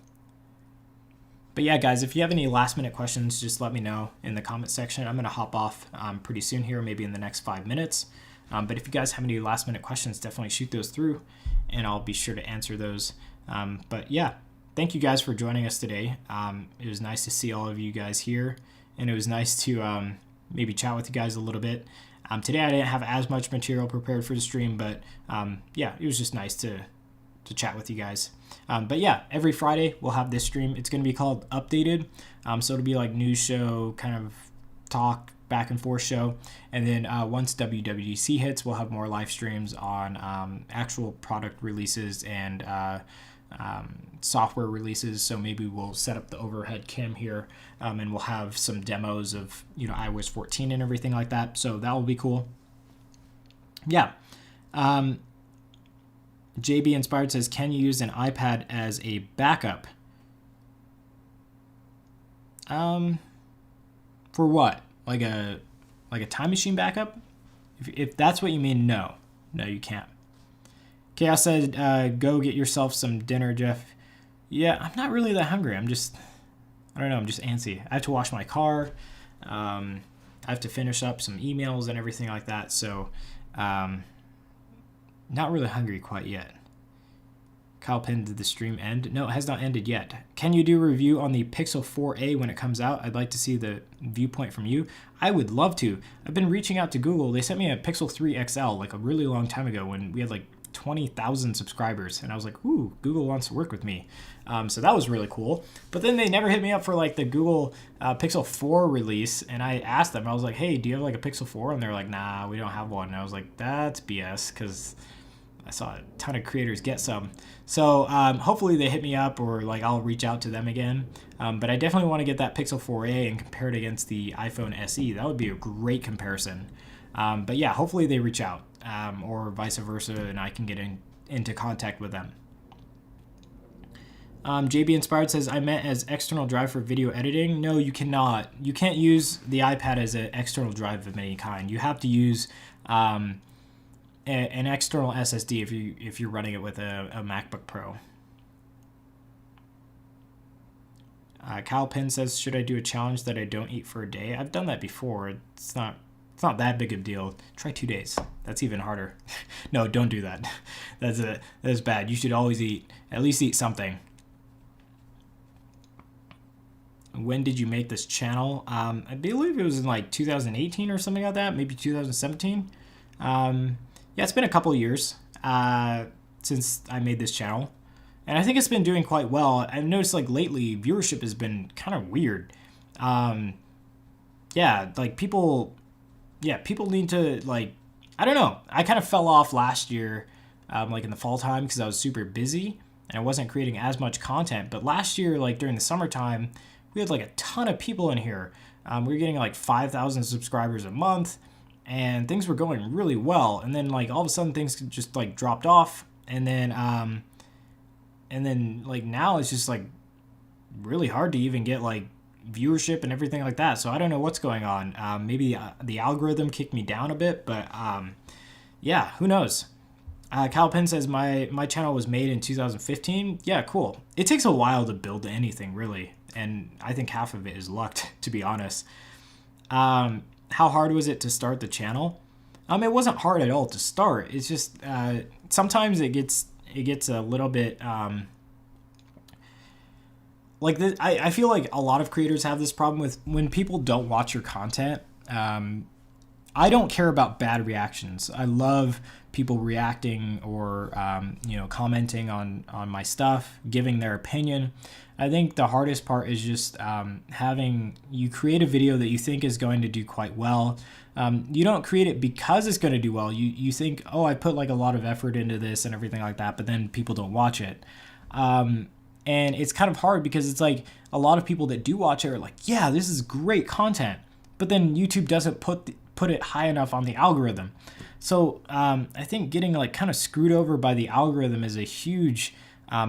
But yeah, guys, if you have any last minute questions, just let me know in the comment section. I'm going to hop off pretty soon here, maybe in the next 5 minutes. But if you guys have any last minute questions, definitely shoot those through and I'll be sure to answer those. But yeah, thank you guys for joining us today. It was nice to see all of you guys here, and it was nice to maybe chat with you guys a little bit. Today I didn't have as much material prepared for the stream, but yeah, it was just nice to chat with you guys. But yeah, every Friday we'll have this stream. It's going to be called Updated. So it'll be like news show, kind of talk, back and forth show. And then once WWDC hits, we'll have more live streams on actual product releases and software releases. So maybe we'll set up the overhead cam here and we'll have some demos of, iOS 14 and everything like that. So that will be cool. Yeah. JB Inspired says, can you use an iPad as a backup? For what? Like a time machine backup? If that's what you mean, no, you can't. Chaos said, go get yourself some dinner, Jeff. Yeah, I'm not really that hungry. I'm just antsy. I have to wash my car. I have to finish up some emails and everything like that. So, not really hungry quite yet. Kyle Penn, did the stream end? No, it has not ended yet. Can you do a review on the Pixel 4a when it comes out? I'd like to see the viewpoint from you. I would love to. I've been reaching out to Google. They sent me a Pixel 3 XL like a really long time ago when we had like 20,000 subscribers. And I was like, ooh, Google wants to work with me. So that was really cool. But then they never hit me up for like the Google Pixel 4 release. And I asked them, I was like, hey, do you have like a Pixel 4? And they're like, nah, we don't have one. And I was like, that's BS, because I saw a ton of creators get some. So hopefully they hit me up, or like I'll reach out to them again. But I definitely want to get that Pixel 4a and compare it against the iPhone SE. That would be a great comparison. But yeah, hopefully they reach out, or vice versa, and I can get into contact with them. JB Inspired says, I meant as external drive for video editing. No, you cannot. You can't use the iPad as an external drive of any kind. You have to use an external SSD if you're running it with a MacBook Pro. Kyle Penn says, should I do a challenge that I don't eat for a day? I've done that before. It's not that big of a deal. Try 2 days. That's even harder. No, don't do that. That's bad. You should always at least eat something. When did you make this channel? I believe it was in like 2018 or something like that. Maybe 2017. Yeah, it's been a couple of years since I made this channel, and I think it's been doing quite well. I've noticed like lately viewership has been kind of weird. Yeah, like people need to, like, I don't know. I kind of fell off last year, like in the fall time, because I was super busy. and I wasn't creating as much content. But last year, like during the summertime, we had like a ton of people in here. We were getting like 5,000 subscribers a month, and things were going really well. And then like all of a sudden things just like dropped off, and then like now it's just like really hard to even get like viewership and everything like that. So I don't know what's going on. Maybe the algorithm kicked me down a bit, but yeah, who knows? Kyle Penn says my channel was made in 2015. Yeah, cool. It takes a while to build anything, really, and I think half of it is luck, to be honest. How hard was it to start the channel? It wasn't hard at all to start. It's just sometimes it gets a little bit like this. I feel like a lot of creators have this problem with when people don't watch your content. I don't care about bad reactions. I love people reacting or commenting on my stuff, giving their opinion. I think the hardest part is just having you create a video that you think is going to do quite well. You don't create it because it's going to do well. You think, oh, I put like a lot of effort into this and everything like that, but then people don't watch it. And it's kind of hard because it's like a lot of people that do watch it are like, yeah, this is great content, but then YouTube doesn't put it high enough on the algorithm. So I think getting like kind of screwed over by the algorithm is a huge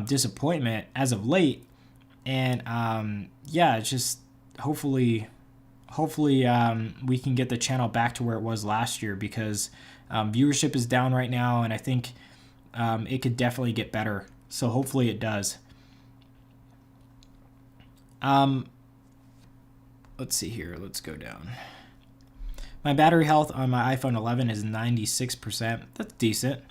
disappointment as of late. And yeah, it's just hopefully we can get the channel back to where it was last year, because viewership is down right now, and I think it could definitely get better. So hopefully it does. Let's see here. Let's go down. My battery health on my iPhone 11 is 96%. That's decent.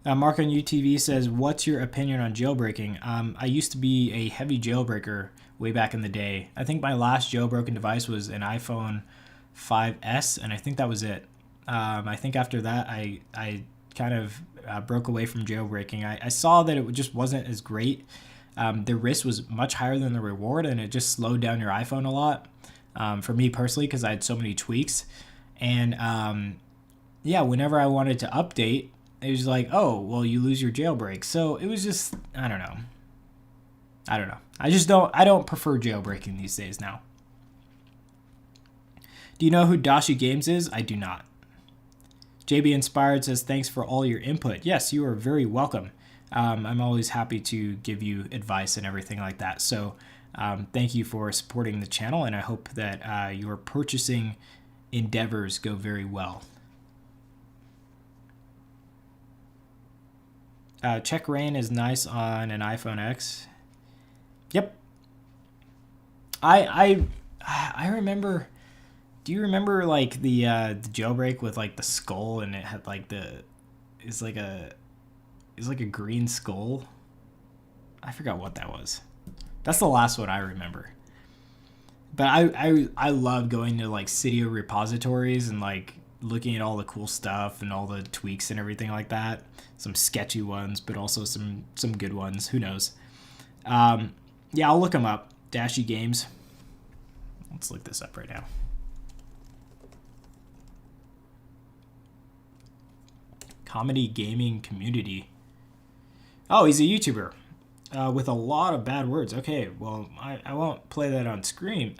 Mark on UTV says, what's your opinion on jailbreaking? I used to be a heavy jailbreaker way back in the day. I think my last jailbroken device was an iPhone 5S, and I think that was it. I think after that, I kind of broke away from jailbreaking. I saw that it just wasn't as great. The risk was much higher than the reward, and it just slowed down your iPhone a lot. For me personally, because I had so many tweaks. And yeah, whenever I wanted to update, it was like, oh, well, you lose your jailbreak. So it was just, I don't know. I don't prefer jailbreaking these days now. Do you know who Dashi Games is? I do not. JB Inspired says, thanks for all your input. Yes, you are very welcome. I'm always happy to give you advice and everything like that. So thank you for supporting the channel, and I hope that your purchasing endeavors go very well. Check rain is nice on an iPhone X. Yep. I remember. Do you remember like the jailbreak with like the skull, and it had like it's like a green skull? I forgot what that was. That's the last one I remember. But I love going to like Cydia repositories and like looking at all the cool stuff and all the tweaks and everything like that. Some sketchy ones, but also some good ones. Who knows? Yeah, I'll look them up. Dashi Games. Let's look this up right now. Comedy gaming community. Oh, he's a YouTuber. With a lot of bad words. Okay, well, I won't play that on stream,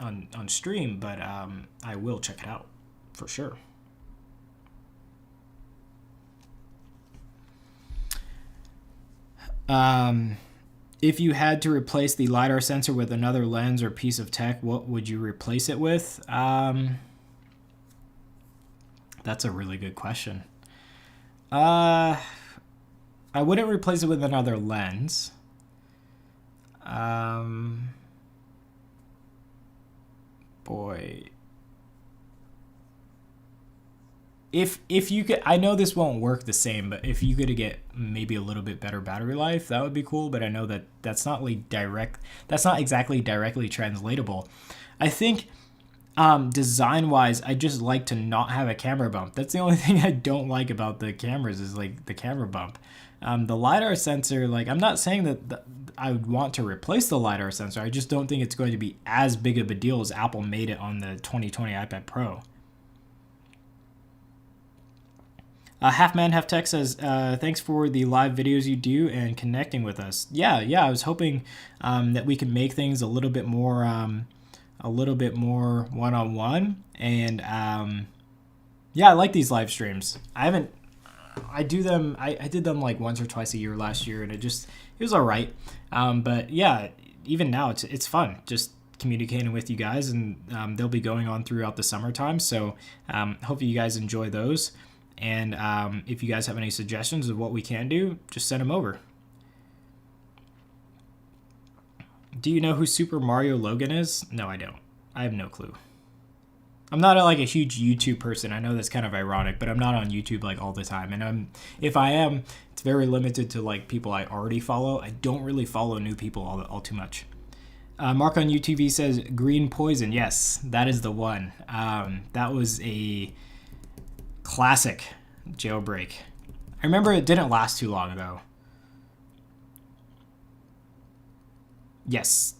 but I will check it out for sure. If you had to replace the LiDAR sensor with another lens or piece of tech, what would you replace it with? That's a really good question. I wouldn't replace it with another lens. Boy, if you could, I know this won't work the same, but if you could get maybe a little bit better battery life, that would be cool. But I know that that's not exactly directly translatable. I think design wise, I just like to not have a camera bump. That's the only thing I don't like about the cameras, is like the camera bump. The LiDAR sensor, like, I'm not saying that I would want to replace the LiDAR sensor. I just don't think it's going to be as big of a deal as Apple made it on the 2020 iPad Pro. Half Man Half Tech says, thanks for the live videos you do and connecting with us. Yeah, I was hoping that we could make things a little bit more one-on-one. And yeah, I like these live streams. I did them like once or twice a year last year, and it was all right. But yeah, even now it's fun just communicating with you guys, and they'll be going on throughout the summertime. So hopefully you guys enjoy those. And if you guys have any suggestions of what we can do, just send them over. Do you know who Super Mario Logan is? No, I don't. I have no clue. I'm not like a huge YouTube person. I know that's kind of ironic, but I'm not on YouTube like all the time. And if I am, it's very limited to like people I already follow. I don't really follow new people all too much. Mark on UTV says Green Poison. Yes, that is the one. That was a classic jailbreak. I remember it didn't last too long though. Yes,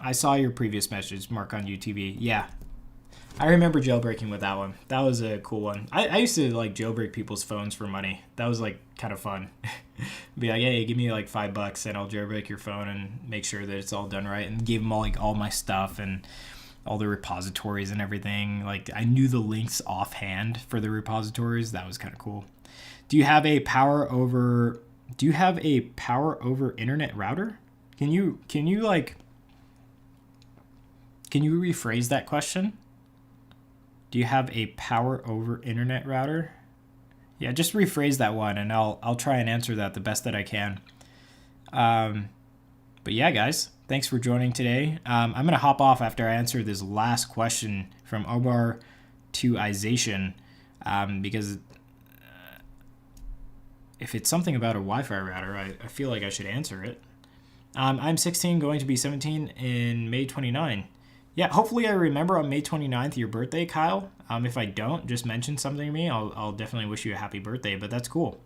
I saw your previous message, Mark on UTV. Yeah, I remember jailbreaking with that one. That was a cool one. I used to like jailbreak people's phones for money. That was like kind of fun. Be like, hey, give me like $5 and I'll jailbreak your phone and make sure that it's all done right, and gave them all my stuff and all the repositories and everything. Like I knew the links offhand for the repositories. That was kind of cool. Do you have a power over internet router? Can you rephrase that question? Do you have a power over internet router? Yeah, just rephrase that one and I'll try and answer that the best that I can. But yeah, guys, thanks for joining today. I'm going to hop off after I answer this last question from Omar to Ization, because if it's something about a Wi-Fi router, I feel like I should answer it. I'm 16, going to be 17 in May 29. Yeah, hopefully I remember on May 29th your birthday, Kyle. If I don't, just mention something to me. I'll definitely wish you a happy birthday, but that's cool.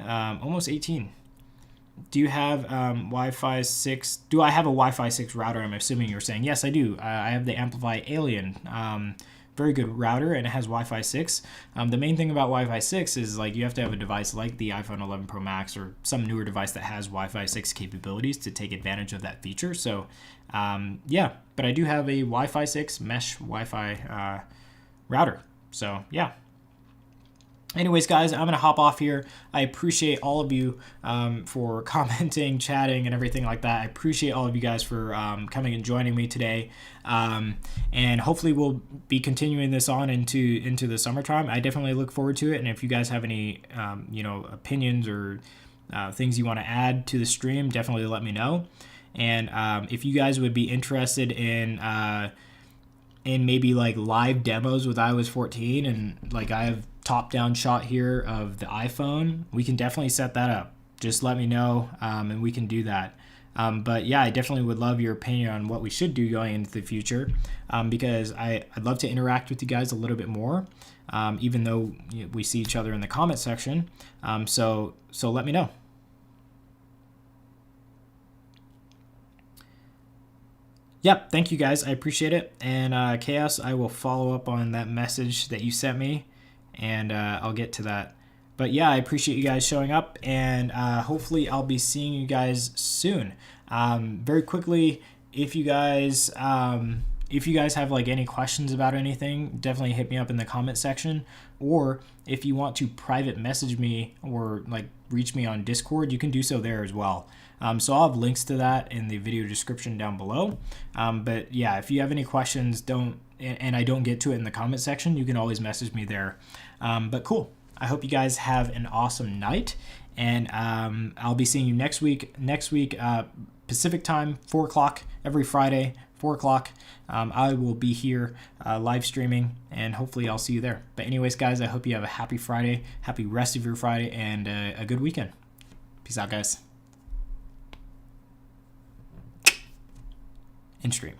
Almost 18. Do you have Wi-Fi 6? Do I have a Wi-Fi 6 router? I'm assuming you're saying. Yes, I do. I have the Amplify Alien. Very good router, and it has Wi-Fi 6. The main thing about Wi-Fi 6 is like you have to have a device like the iPhone 11 Pro Max or some newer device that has Wi-Fi 6 capabilities to take advantage of that feature. So yeah, but I do have a Wi-Fi 6 mesh Wi-Fi router. So yeah. Anyways, guys, I'm going to hop off here. I appreciate all of you for commenting, chatting, and everything like that. I appreciate all of you guys for coming and joining me today. And hopefully we'll be continuing this on into the summertime. I definitely look forward to it. And if you guys have any, opinions or things you want to add to the stream, definitely let me know. And if you guys would be interested in maybe like live demos with iOS 14, and like I have top-down shot here of the iPhone, we can definitely set that up. Just let me know, and we can do that. But yeah, I definitely would love your opinion on what we should do going into the future, because I'd love to interact with you guys a little bit more, even though we see each other in the comment section. So let me know. Yep, thank you guys. I appreciate it. And Chaos, I will follow up on that message that you sent me, and I'll get to that. But yeah, I appreciate you guys showing up, and hopefully I'll be seeing you guys soon. Very quickly, if you guys have like any questions about anything, definitely hit me up in the comment section. Or if you want to private message me or like reach me on Discord, you can do so there as well. So I'll have links to that in the video description down below. But yeah, if you have any questions, and I don't get to it in the comment section, you can always message me there. But cool. I hope you guys have an awesome night, and I'll be seeing you next week. Pacific time, 4 o'clock every Friday, 4 o'clock. I will be here live streaming, and hopefully I'll see you there. But anyways, guys, I hope you have a happy Friday, happy rest of your Friday, and a good weekend. Peace out, guys. In stream.